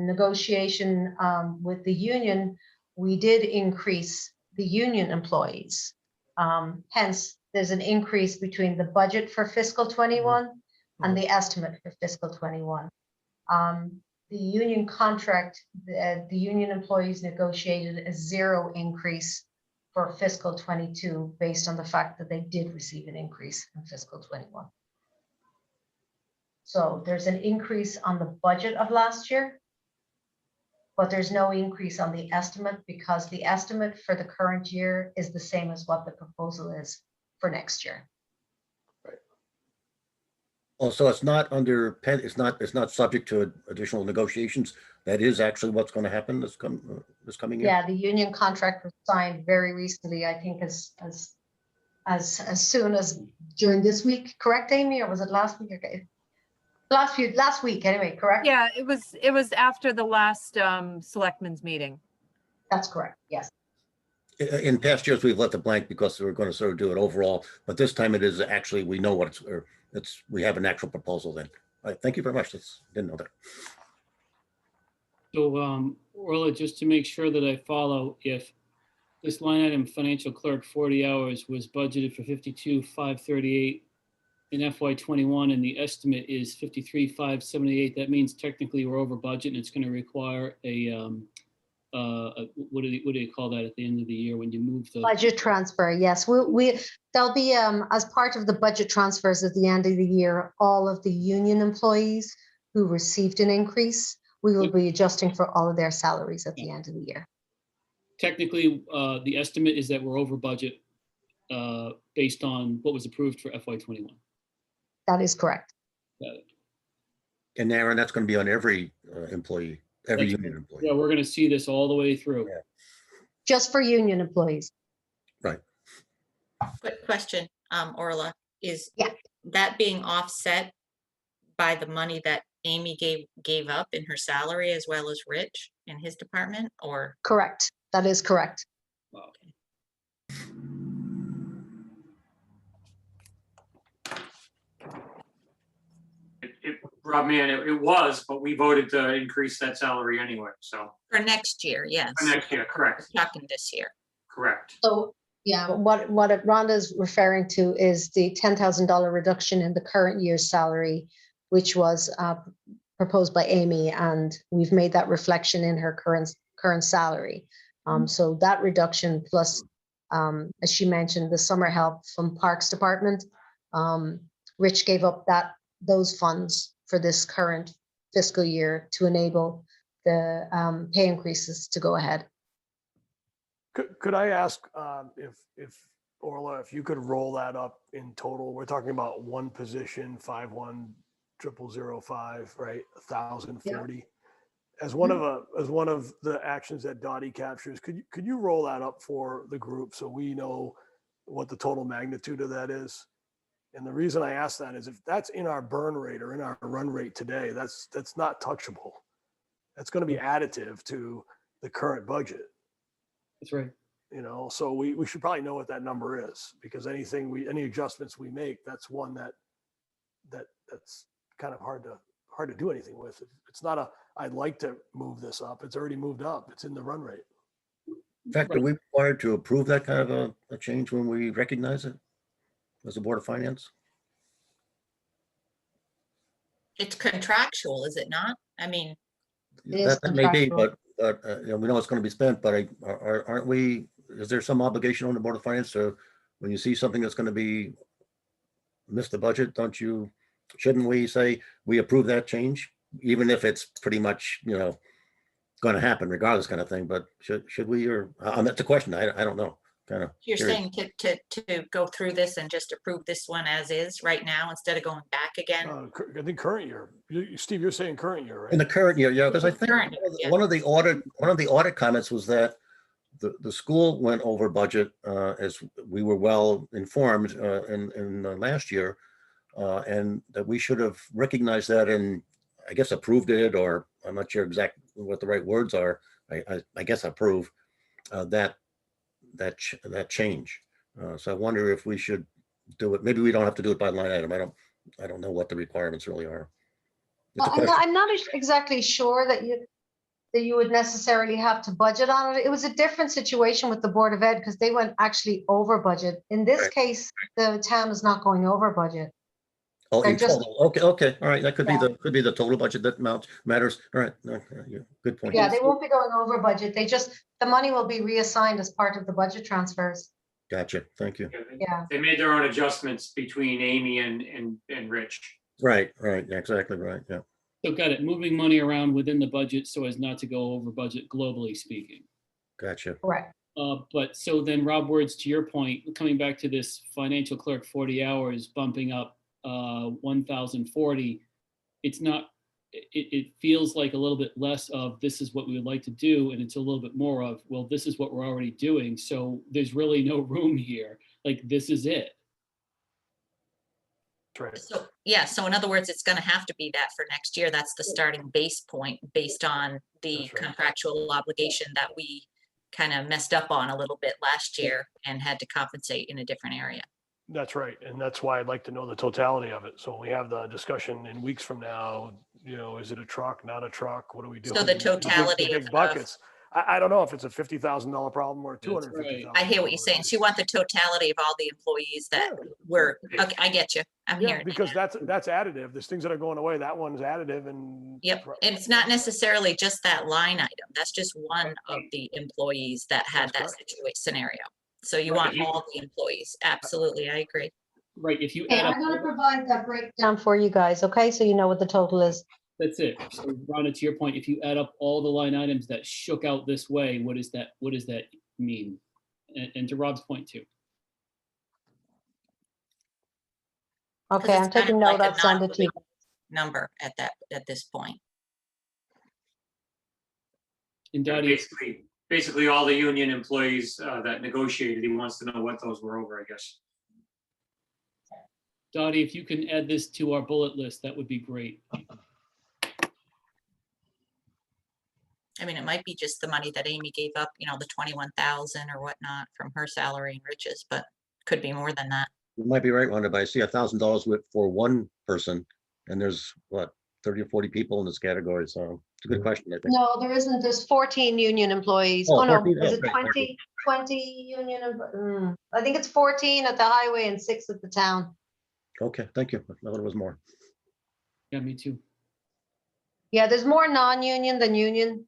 negotiation with the union, we did increase the union employees. Hence, there's an increase between the budget for fiscal 21 and the estimate for fiscal 21. The union contract, the union employees negotiated a 0 increase for fiscal 22 based on the fact that they did receive an increase in fiscal 21. So there's an increase on the budget of last year, but there's no increase on the estimate because the estimate for the current year is the same as what the proposal is for next year. Oh, so it's not under pen, it's not subject to additional negotiations. That is actually what's going to happen this coming year? Yeah, the union contract was signed very recently, I think as soon as during this week, correct, Amy, or was it last week? Okay. Last week anyway, correct? Yeah, it was after the last selectmen's meeting. That's correct, yes. In past years, we've left it blank because we were going to sort of do it overall, but this time it is actually, we know what we have an actual proposal then. All right, thank you very much. Didn't know that. So, Orla, just to make sure that I follow, if this line item, financial clerk, 40 hours was budgeted for 52,538 in FY '21, and the estimate is 53,578, that means technically we're over budget, and it's going to require what do you call that at the end of the year when you move the Budget transfer, yes. There'll be, as part of the budget transfers at the end of the year, all of the union employees who received an increase, we will be adjusting for all of their salaries at the end of the year. technically, the estimate is that we're over budget based on what was approved for FY '21. That is correct. And Aaron, that's going to be on every employee, every That's union employee. Yeah, we're going to see this all the way through. Yeah. Just for union employees. Right. Quick question, Orla, is Yeah. that being offset by the money that Amy gave up in her salary as well as Rich in his department, or? Correct. That is correct. Wow. Rob, man, it was, but we voted to increase that salary anyway, so, For next year, yes. for next year, correct, Talking this year. correct. So, yeah, what Rhonda's referring to is the $10,000 reduction in the current year's salary, which was proposed by Amy, and we've made that reflection in her current salary. So that reduction plus, as she mentioned, the summer help from Parks Department, Rich gave up those funds for this current fiscal year to enable the pay increases to go ahead. Could I ask if Orla, if you could roll that up in total? We're talking about one position, 51,005, right? 1,040. As one of the actions that Dottie captures, could you roll that up for the group so we know what the total magnitude of that is? And the reason I ask that is if that's in our burn rate or in our run rate today, that's not touchable. That's going to be additive to the current budget. That's right. You know, so we should probably know what that number is, because any adjustments we make, that's one that's kind of hard to do anything with. It's not I'd like to move this up. It's already moved up. It's in the run rate. In fact, are we required to approve that kind of a change when we recognize it as a Board of Finance? It's contractual, is it not? I mean, It is That may be, contractual. but, we know it's going to be spent, but aren't we, is there some obligation on the Board of Finance to, when you see something that's going to be miss the budget, shouldn't we say we approve that change? Even if it's pretty much, going to happen regardless kind of thing, but should we, or, that's a question. I don't know, kind of. you're saying to go through this and just approve this one as is right now instead of going back again? I think current year. Steve, you're saying current year, In right? the current year, yeah, because I think Current, yeah. one of the audit comments was that the school went over budget, as we were well informed, in last year. And that we should have recognized that and I guess approved it, or I'm not sure exactly what the right words are. I guess approve, that change. So I wonder if we should do it. Maybe we don't have to do it by line item. I don't know what the requirements really are. It's a Well, question. I'm not exactly sure that you would necessarily have to budget on it. It was a different situation with the Board of Ed because they went actually over budget. In this Right. case, the town is not going over budget. Oh, in they're just- total. Okay, all right. That could be the total budget that matters. All right, yeah, good point. Yeah, they won't be going over budget. The money will be reassigned as part of the budget transfers. Gotcha. Thank you. Yeah. They made their own adjustments between Amy and Rich. Right, yeah, exactly right. Yeah. So got it, moving money around within the budget so as not to go over budget globally speaking. Gotcha. Correct. But so then Rob, words to your point, coming back to this financial clerk 40 hours bumping up 1,040, it's not, it feels like a little bit less of this is what we would like to do, and it's a little bit more of, well, this is what we're already doing, so there's really no room here. Like, this is it. That's right. So, yeah, so in other words, it's gonna have to be that for next year. That's the starting base point based on the That's right. contractual obligation that we kind of messed up on a little bit last year and had to compensate in a different area. That's right. And that's why I'd like to know the totality of it. So when we have the discussion in weeks from now, is it a truck, not a truck? What do we do? So the totality of- Buckets. I don't know if it's a $50,000 problem or a That's right. $250,000. I hear what you're saying. So you want the totality of all the employees that were, okay, I get you. I'm Yeah, hearing. you because now. that's additive. There's things that are going away. That one's additive and. Yep, and it's not necessarily just that line item. That's just one of the employees that had That's that scenario. So you Right, want you- all the employees. Absolutely, I agree. Right, if you Okay, add up, I'm gonna provide that breakdown for you guys, okay? So you know what the total is. that's it. So Rhonda, to your point, if you add up all the line items that shook out this way, what does that mean? And to Rob's point too. Okay, it's I'm kind taking of note. like a I'll send it to you. Number at this point. And Dottie, Basically all the union employees that negotiated, he wants to know what those were over, I guess. Dottie, if you can add this to our bullet list, that would be great. I mean, it might be just the money that Amy gave up, the 21,000 or whatnot from her salary and riches, but could be more than that. You might be right, Rhonda, but I see $1,000 for one person, and there's what, 30 or 40 people in this category, so it's a good question, I think. No, there isn't. There's 14 union employees. Oh, Oh, no, 14, is it okay, 20 union? I think it's 14 at the highway and 6 at the town. Okay, thank you. I thought it was more. Yeah, me too. Yeah, there's more non-union than union.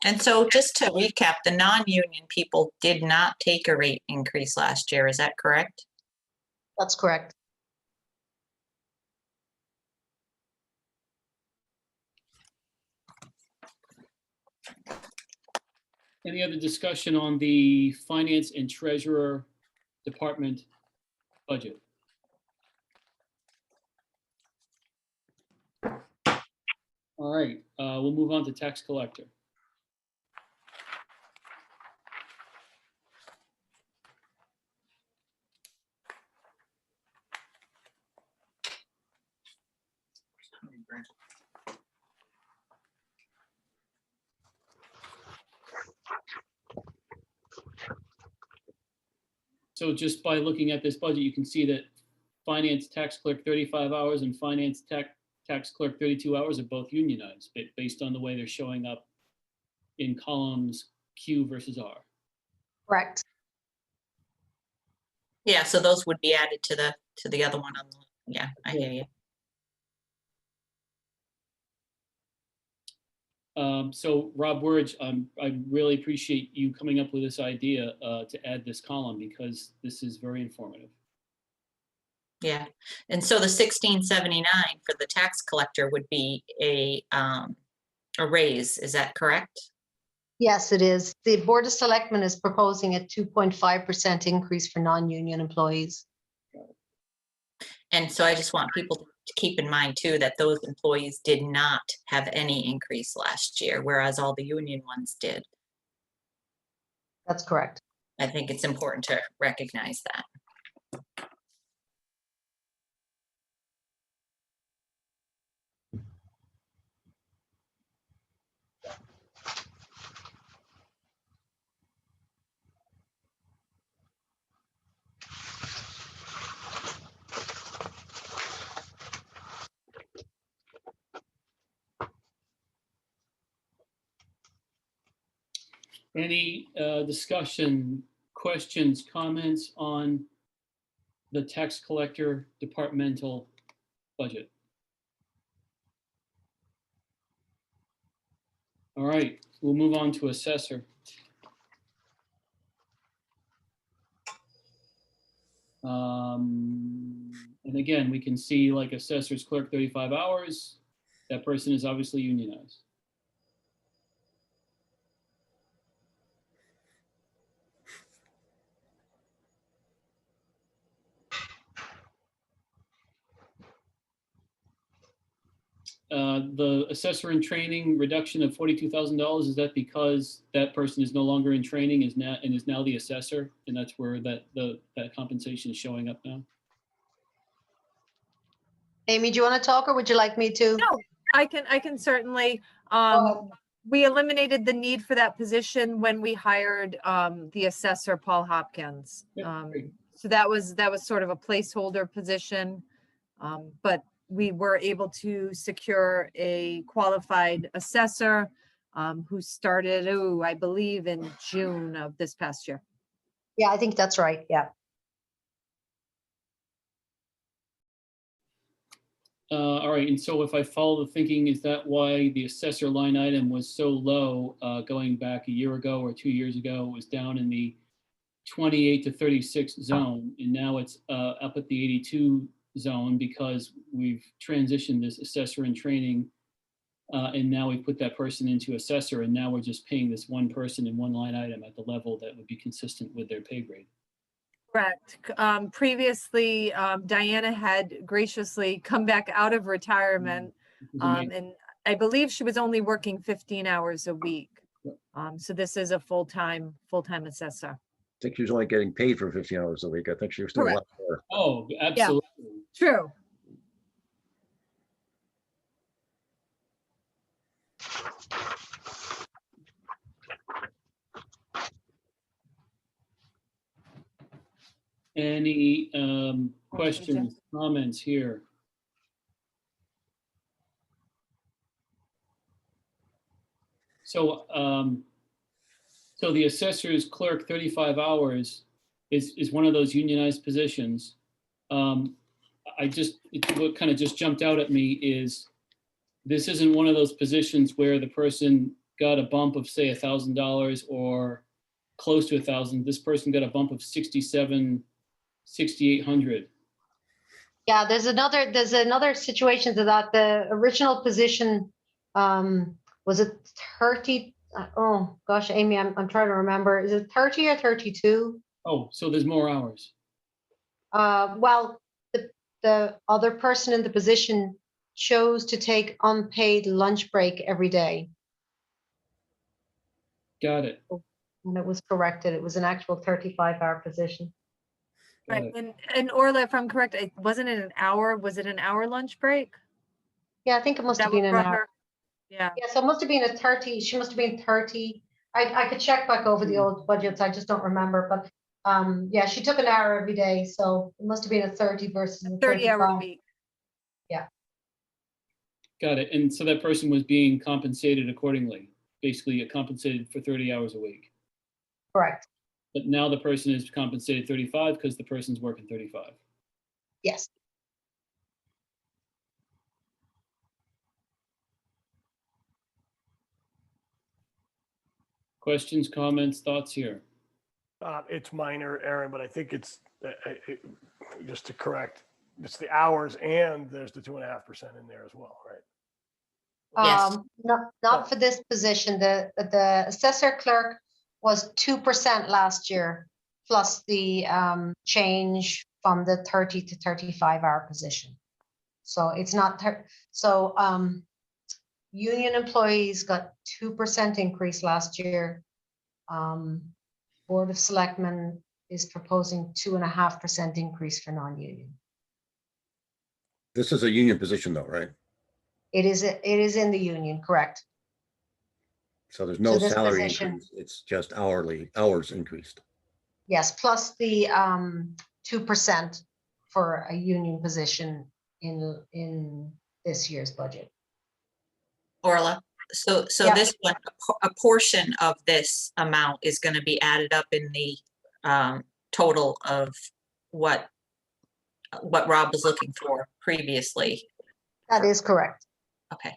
And so just to recap, the non-union people did not take a rate increase last year. Is that correct? That's correct. Any other discussion on the finance and treasurer department budget? All right, we'll move on to tax collector. So just by looking at this budget, you can see that finance tax clerk 35 hours and finance tax clerk 32 hours are both unionized based on the way they're showing up in columns Q versus R. Correct. Yeah, so those would be added to the other one on Yeah, I hear you. So Rob Wurge, I really appreciate you coming up with this idea to add this column because this is very informative. Yeah, and so the 1679 for the tax collector would be a raise, is that correct? Yes, it is. The Board of Selectmen is proposing a 2.5% increase for non-union employees. And so I just want people to keep in mind too, that those employees did not have any increase last year, whereas all the union ones did. That's correct. I think it's important to recognize that. Any discussion, questions, comments on the tax collector departmental budget? All right, we'll move on to assessor. And again, we can see like assessor's clerk 35 hours. That person is obviously unionized. The assessor in training reduction of $42,000, is that because that person is no longer in training is now the assessor, and that's where that compensation is showing up now? Amy, do you want to talk or would you like me to? No, I can certainly, ahead. we eliminated the need for that position when we hired the assessor, Paul Hopkins. Yeah, great. So that was sort of a placeholder position. But we were able to secure a qualified assessor who started, I believe in June of this past year. Yeah, I think that's right. Yeah. All right, and so if I follow the thinking, is that why the assessor line item was so low going back a year ago or 2 years ago? It was down in the 28 to 36 zone, and now it's up at the 82 zone because we've transitioned this assessor in training, and now we put that person into assessor, and now we're just paying this one person in one line item at the level that would be consistent with their pay grade. Correct. Previously, Diana had graciously come back out of retirement, Which is amazing. and I believe she was only working 15 hours a week. So this is a full-time assessor. I think she was only getting paid for 15 hours a week. I think she was doing a lot more. Oh, absolutely. True. Any questions, comments here? So, so the assessor's clerk 35 hours is one of those unionized positions. What kind of just jumped out at me is this isn't one of those positions where the person got a bump of say $1,000 or close to 1,000. This person got a bump of 6,800. Yeah, there's another situation to that. The original position, was it 30? Oh gosh, Amy, I'm trying to remember. Is it 30 or 32? Oh, so there's more hours. Well, the other person in the position chose to take unpaid lunch break every day. Got it. And it was corrected. It was an actual 35-hour position. Got Right. it. And Orla, if I'm correct, wasn't it an hour? Was it an hour lunch break? Yeah, I think it must That have been what an brought hour. her- Yeah. Yeah, so it must have been a 30. She must have been 30. I could check back over the old budgets. I just don't remember. But yeah, she took an hour every day. So it must have been a 30 versus a 30-hour 35. week. Got it. And so that person was being compensated accordingly, basically compensated for 30 hours a week. Correct. But now the person is compensated 35 because the person's working 35. Yes. Questions, comments, thoughts here? It's minor, Aaron, but I think it's, just to correct, it's the hours and there's the 2.5% in there as well, right? Yes. Not for this position. The assessor clerk was 2% last year, plus the change from the 30 to 35-hour position. So it's not, union employees got 2% increase last year. Board of Selectmen is proposing 2.5% increase for non-union. This is a union position though, right? It is in the union, correct? So there's no So this salary position- increase. It's just hours increased. Yes, plus the 2% for a union position in this year's budget. Orla, so Yep. this one, a portion of this amount is gonna be added up in the total of what Rob was looking for previously. That is correct. Okay.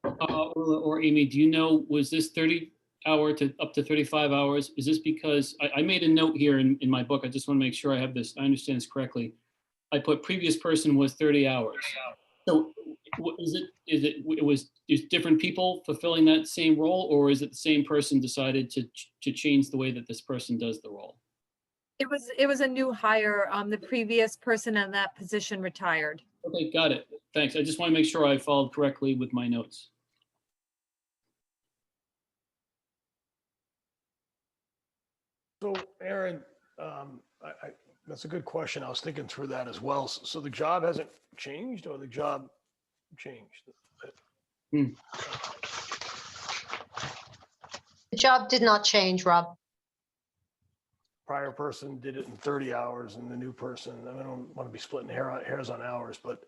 Or Amy, do you know, was this 30 hour to up to 35 hours? Is this because I made a note here in my book. I just want to make sure I understand this correctly. I put previous person was 30 hours. So is different people fulfilling that same role, or is it the same person decided to change the way that this person does the role? It was a new hire. The previous person in that position retired. Okay, got it. Thanks. I just want to make sure I followed correctly with my notes. So Aaron, that's a good question. I was thinking through that as well. So the job hasn't changed, or the job changed? Hmm. The job did not change, Rob. Prior person did it in 30 hours and the new person, I don't want to be splitting hairs on hours, but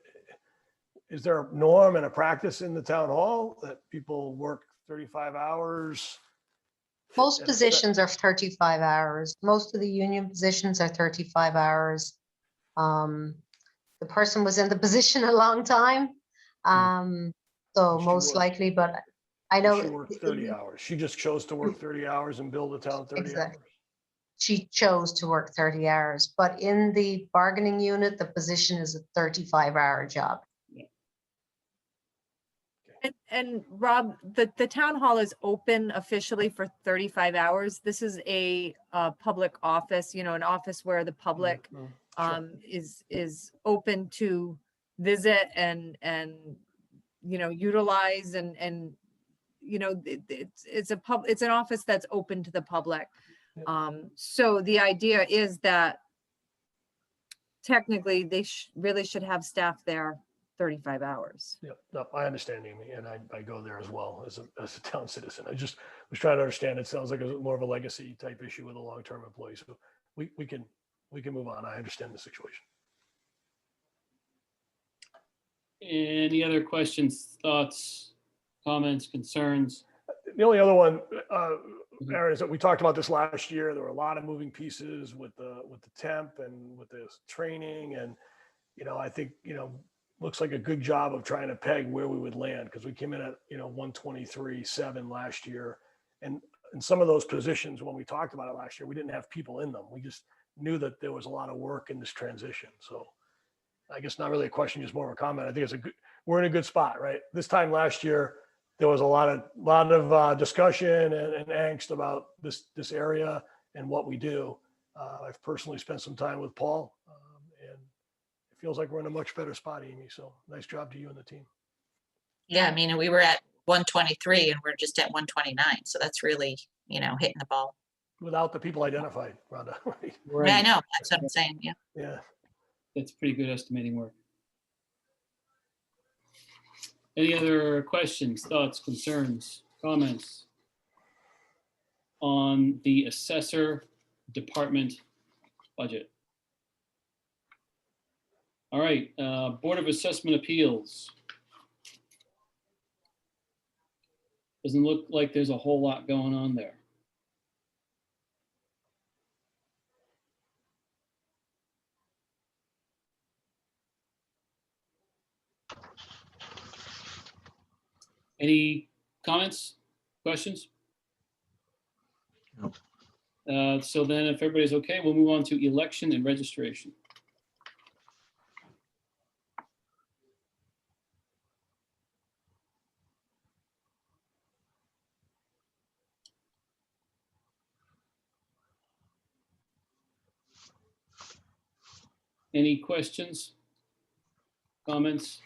is there a norm and a practice in the town hall that people work 35 hours? Most positions are 35 hours. Most of the union positions are 35 hours. The person was in the position a long time. So She most worked- likely, but I know. She worked 30 hours. She just chose to work 30 hours and bill the town 30 Exactly. hours. She chose to work 30 hours, but in the bargaining unit, the position is a 35-hour job. And Rob, the town hall is open officially for 35 hours. This is a public office, an office where the public Sure. is open to visit and utilize and it's an office that's open to the public. Yep. So the idea is that technically they really should have staff there 35 hours. Yeah, no, I understand, Amy, and I go there as well as a town citizen. I just was trying to understand. It sounds like more of a legacy type issue with a long-term employee. So we can move on. I understand the situation. Any other questions, thoughts, comments, concerns? The only other one, Aaron, is that we talked about this last year. There were a lot of moving pieces with the temp and with the training, and I think looks like a good job of trying to peg where we would land, because we came in at 123.7 last year, and in some of those positions when we talked about it last year, we didn't have people in them. We just knew that there was a lot of work in this transition. So I guess not really a question, just more of a comment. I think we're in a good spot, right? This time last year, there was a lot of discussion and angst about this area and what we do. I've personally spent some time with Paul, and it feels like we're in a much better spot, Amy. So nice job to you and the team. Yeah, I mean, we were at 123 and we're just at 129. So that's really, hitting the ball. Without the people identified, Rhonda. Right? Yeah, I know. That's what I'm saying. Yeah. Yeah. That's pretty good estimating work. Any other questions, thoughts, concerns, comments on the assessor department budget? All right, Board of Assessment Appeals. Doesn't look like there's a whole lot going on there. Any comments, questions? No. So then if everybody's okay, we'll move on to election and registration. Any questions? Comments?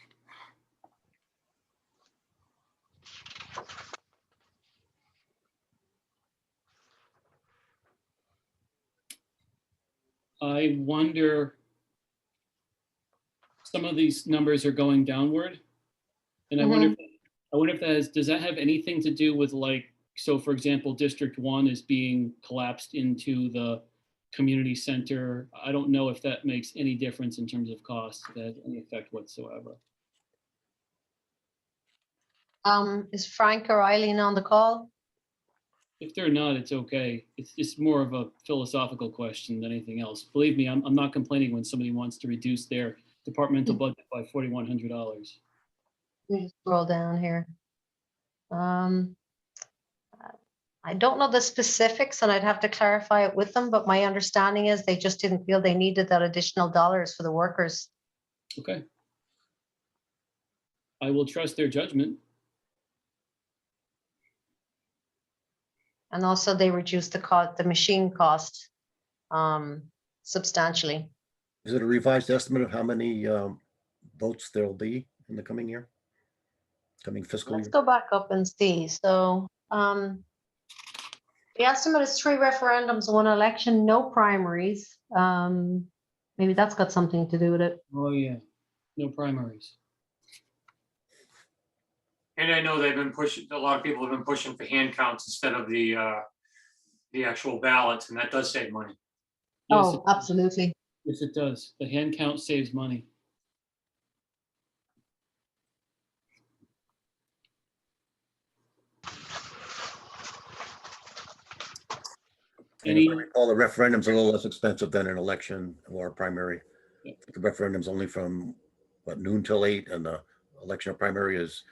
I wonder, some of these numbers are going downward. And I wonder, if that has, does that have anything to do with, like, so for example, District 1 is being collapsed into the community center. I don't know if that makes any difference in terms of cost, if that has any effect whatsoever. Is Frank or Eileen on the call? If they're not, it's okay. It's more of a philosophical question than anything else. Believe me, I'm not complaining when somebody wants to reduce their departmental budget by $4,100. Let me just scroll down here. I don't know the specifics and I'd have to clarify it with them, but my understanding is they just didn't feel they needed that additional dollars for the workers. Okay. I will trust their judgment. And also they reduced the machine cost substantially. Is it a revised estimate of how many votes there'll be in the coming year? Coming fiscal Let's year? go back up and see. So the estimate is 3 referendums, 1 election, no primaries. Maybe that's got something to do with it. Oh, yeah. No primaries. And I know they've been pushing, a lot of people have been pushing for hand counts instead of the actual ballots, and that does save money. Yes, Oh, absolutely. yes, it does. The hand count saves money. And Any, if I recall, the referendum's a little less expensive than an election or a primary. Yeah. The referendum's only from what, noon till 8, and the election or primary is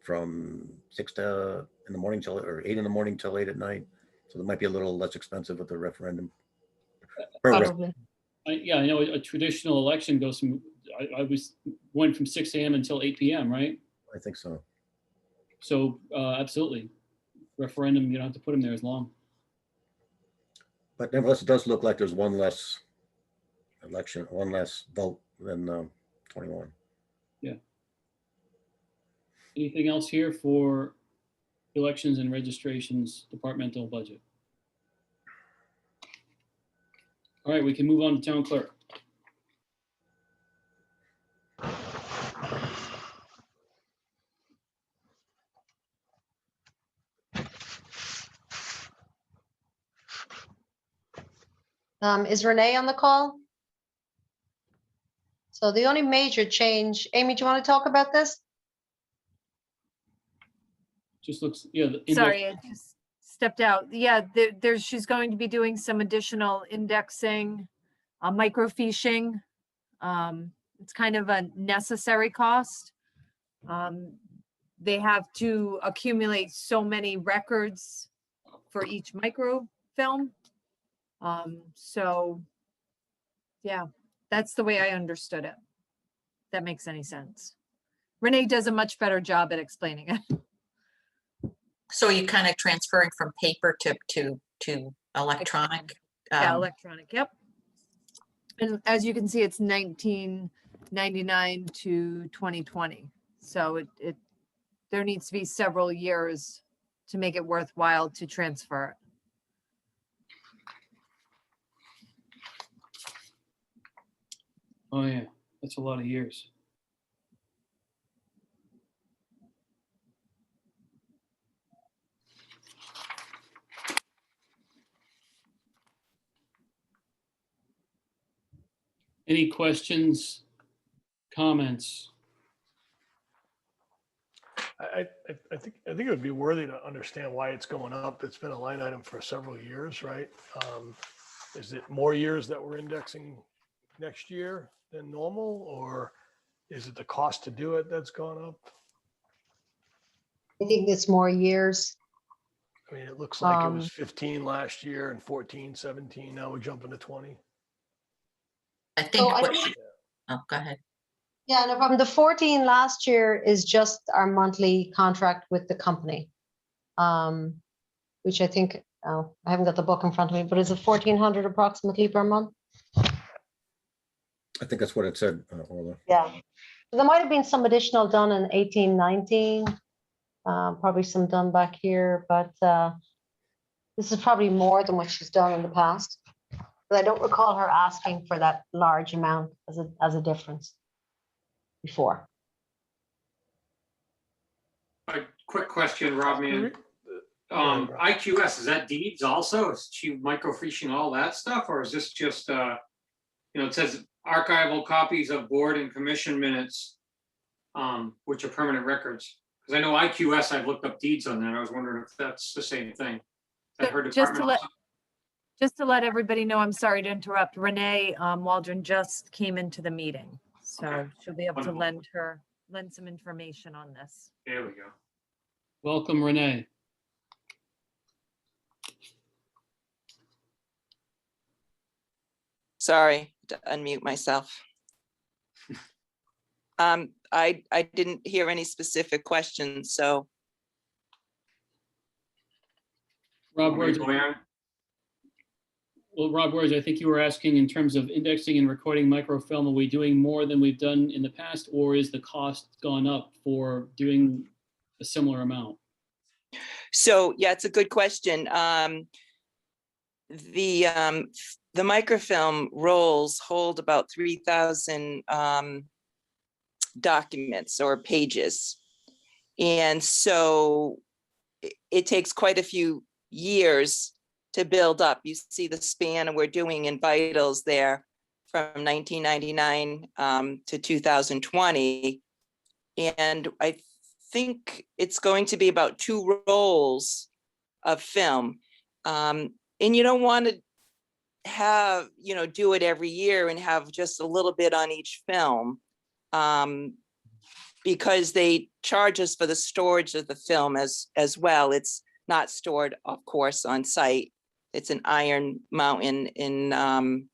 from 6 in the morning till, or 8 in the morning till 8 at night. So it might be a little less expensive with the referendum. Probably. yeah, I know a traditional election goes from, went from 6 a.m. until 8 p.m., right? I think so. So absolutely. Referendum, you don't have to put them there as long. But nevertheless, it does look like there's one less election, one less vote than 21. Anything else here for elections and registrations departmental budget? All right, we can move on to town clerk. Is Renee on the call? So the only major change, Amy, do you want to talk about this? Just looks, yeah. the index- Sorry, I just stepped out. Yeah, she's going to be doing some additional indexing, microfiching. It's kind of a necessary cost. They have to accumulate so many records for each microfilm. So yeah, that's the way I understood it. That makes any sense. Renee does a much better job at explaining it. So you're kind of transferring from paper to electronic? Yeah, um, electronic, yep. And as you can see, it's 1999 to 2020. So there needs to be several years to make it worthwhile to transfer it. Oh, yeah, that's a lot of years. Any questions, comments? I think it would be worthy to understand why it's going up. It's been a line item for several years, right? Is it more years that we're indexing next year than normal, or is it the cost to do it that's gone up? I think it's more years. I mean, it looks like it Um, was 15 last year and 14, 17. Now we're jumping to 20. I think So I what, think- oh, go ahead. Yeah, no problem. The 14 last year is just our monthly contract with the company. Which I think, oh, I haven't got the book in front of me, but is it 1,400 approximately per month? I think that's what it said, Orla. Yeah. There might have been some additional done in 18, 19. Probably some done back here, but this is probably more than what she's done in the past. But I don't recall her asking for that large amount as a difference before. A quick question, Rob, man. Rob. IQS, is that deeds also? Is she microfiching all that stuff, or is this just, it says archival copies of board and commission minutes, which are permanent records? Because I know IQS, I've looked up deeds on that. I was wondering if that's the same thing. Is that her Just to department let, also? just to let everybody know, I'm sorry to interrupt. Renee Waldron just came into the meeting. So Okay. she'll be able to Wonderful. lend some information on this. There we go. Welcome, Renee. Sorry to unmute myself. I didn't hear any specific questions, so Rob Want me Words, to go in? well, Rob Words, I think you were asking in terms of indexing and recording microfilm, are we doing more than we've done in the past, or is the cost gone up for doing a similar amount? yeah, it's a good question. The microfilm rolls hold about 3,000 documents or pages. And so it takes quite a few years to build up. You see the span we're doing in Vitals there from 1999 to 2020. And I think it's going to be about 2 rolls of film. And you don't want to have, do it every year and have just a little bit on each film, because they charge us for the storage of the film as well. It's not stored, of course, on site. It's in Iron Mountain in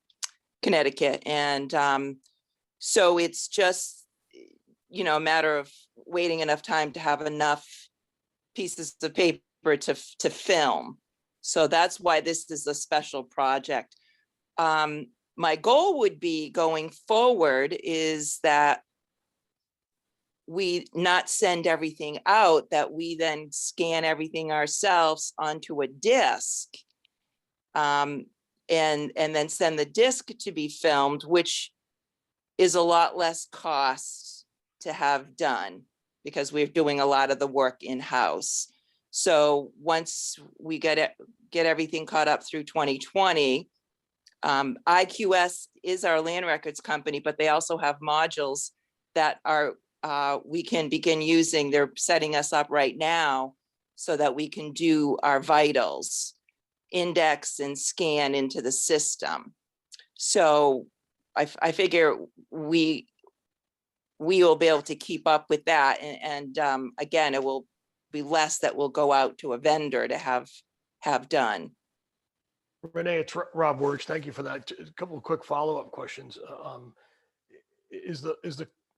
Connecticut. And so it's just, a matter of waiting enough time to have enough pieces of paper to film. So that's why this is a special project. My goal would be going forward is that we not send everything out, that we then scan everything ourselves onto a disc, and then send the disc to be filmed, which is a lot less cost to have done because we're doing a lot of the work in-house. So once we get everything caught up through 2020, IQS is our land records company, but they also have modules that are we can begin using. They're setting us up right now so that we can do our vitals, index and scan into the system. So I figure we will be able to keep up with that. And again, it will be less that will go out to a vendor to have done. Renee, it's Rob Works. Thank you for that. A couple of quick follow-up questions. Is the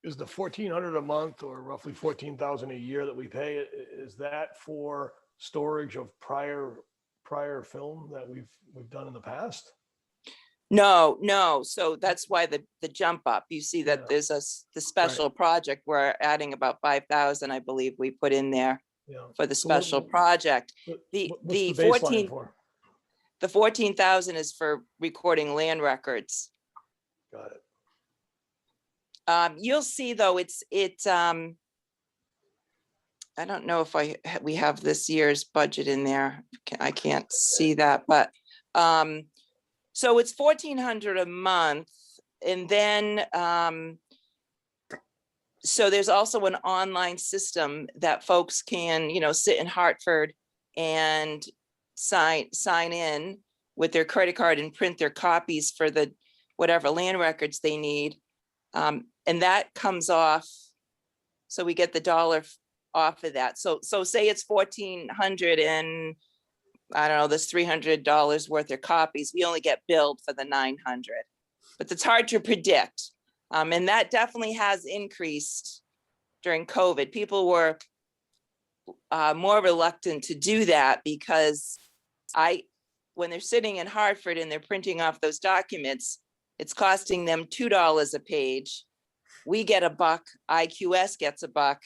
1,400 a month or roughly 14,000 a year that we pay, is that for storage of prior film that we've done in the past? No. So that's why the jump up. You see that Yeah. there's the special project. We're adding about 5,000, I believe we put in there Yeah. for the So what- special project. What's The baseline for? 14,000 is for recording land records. Got it. You'll see though, I don't know if we have this year's budget in there. I can't see that, but so it's 1,400 a month. And then so there's also an online system that folks can, sit in Hartford and sign in with their credit card and print their copies for the whatever land records they need. And that comes off. So we get the off of that. So say it's 1,400 and I don't know, there's $300 worth of copies. We only get billed for the 900, but it's hard to predict. And that definitely has increased during COVID. People were more reluctant to do that because when they're sitting in Hartford and they're printing off those documents, it's costing them $2 a page. We get $1, IQS gets $1.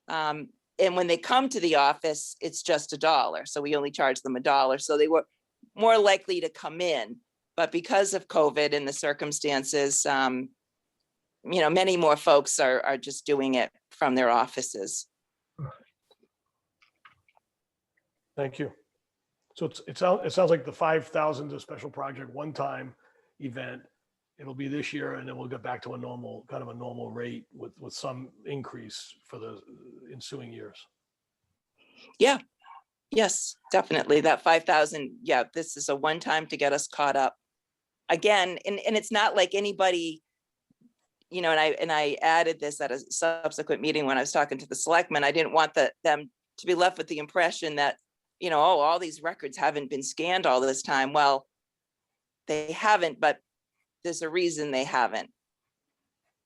And when they come to the office, it's just $1. So we only charge them $1. So they were more likely to come in. But because of COVID and the circumstances, many more folks are just doing it from their offices. Thank you. So it sounds like the 5,000 is a special project, one-time event. It'll be this year, and then we'll get back to a normal rate with some increase for the ensuing years. Yeah. Yes, definitely. That 5,000. Yeah, this is a one-time to get us caught up. Again, and it's not like anybody, and I added this at a subsequent meeting when I was talking to the selectmen. I didn't want them to be left with the impression that, all these records haven't been scanned all this time. Well, they haven't, but there's a reason they haven't.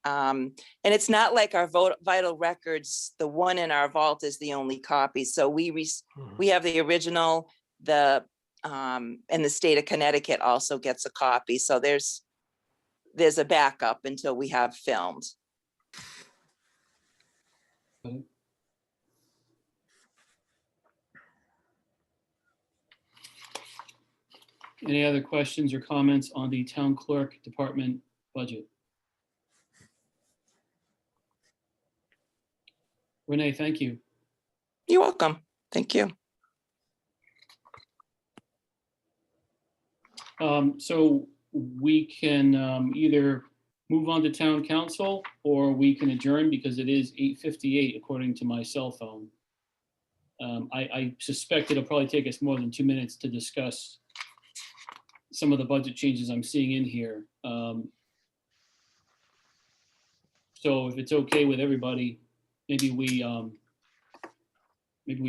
And it's not like our vital records, the one in our vault is the only copy. So we have the original, and the state of Connecticut also gets a copy. So there's a backup until we have filmed. Any other questions or comments on the town clerk department budget? Renee, thank you. You're welcome. Thank you. So we can either move on to town council or we can adjourn because it is 8:58 according to my cell phone. I suspect it'll probably take us more than 2 minutes to discuss some of the budget changes I'm seeing in here. So if it's okay with everybody, maybe we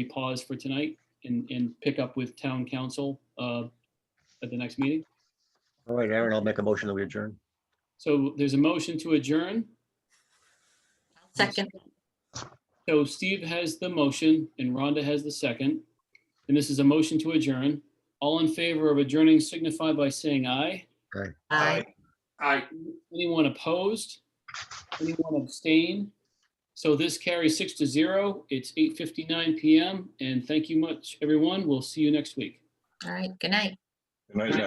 pause for tonight and pick up with town council at the next meeting. All right, Aaron, I'll make a motion that we adjourn. So there's a motion to adjourn. Second. So Steve has the motion and Rhonda has the second. And this is a motion to adjourn. All in favor of adjourning signify by saying aye. Aye. Aye. Anyone opposed? Anyone abstain? So this carries 6-0. It's 8:59 p.m. And thank you much, everyone. We'll see you next week. All right. Good night. Good night now.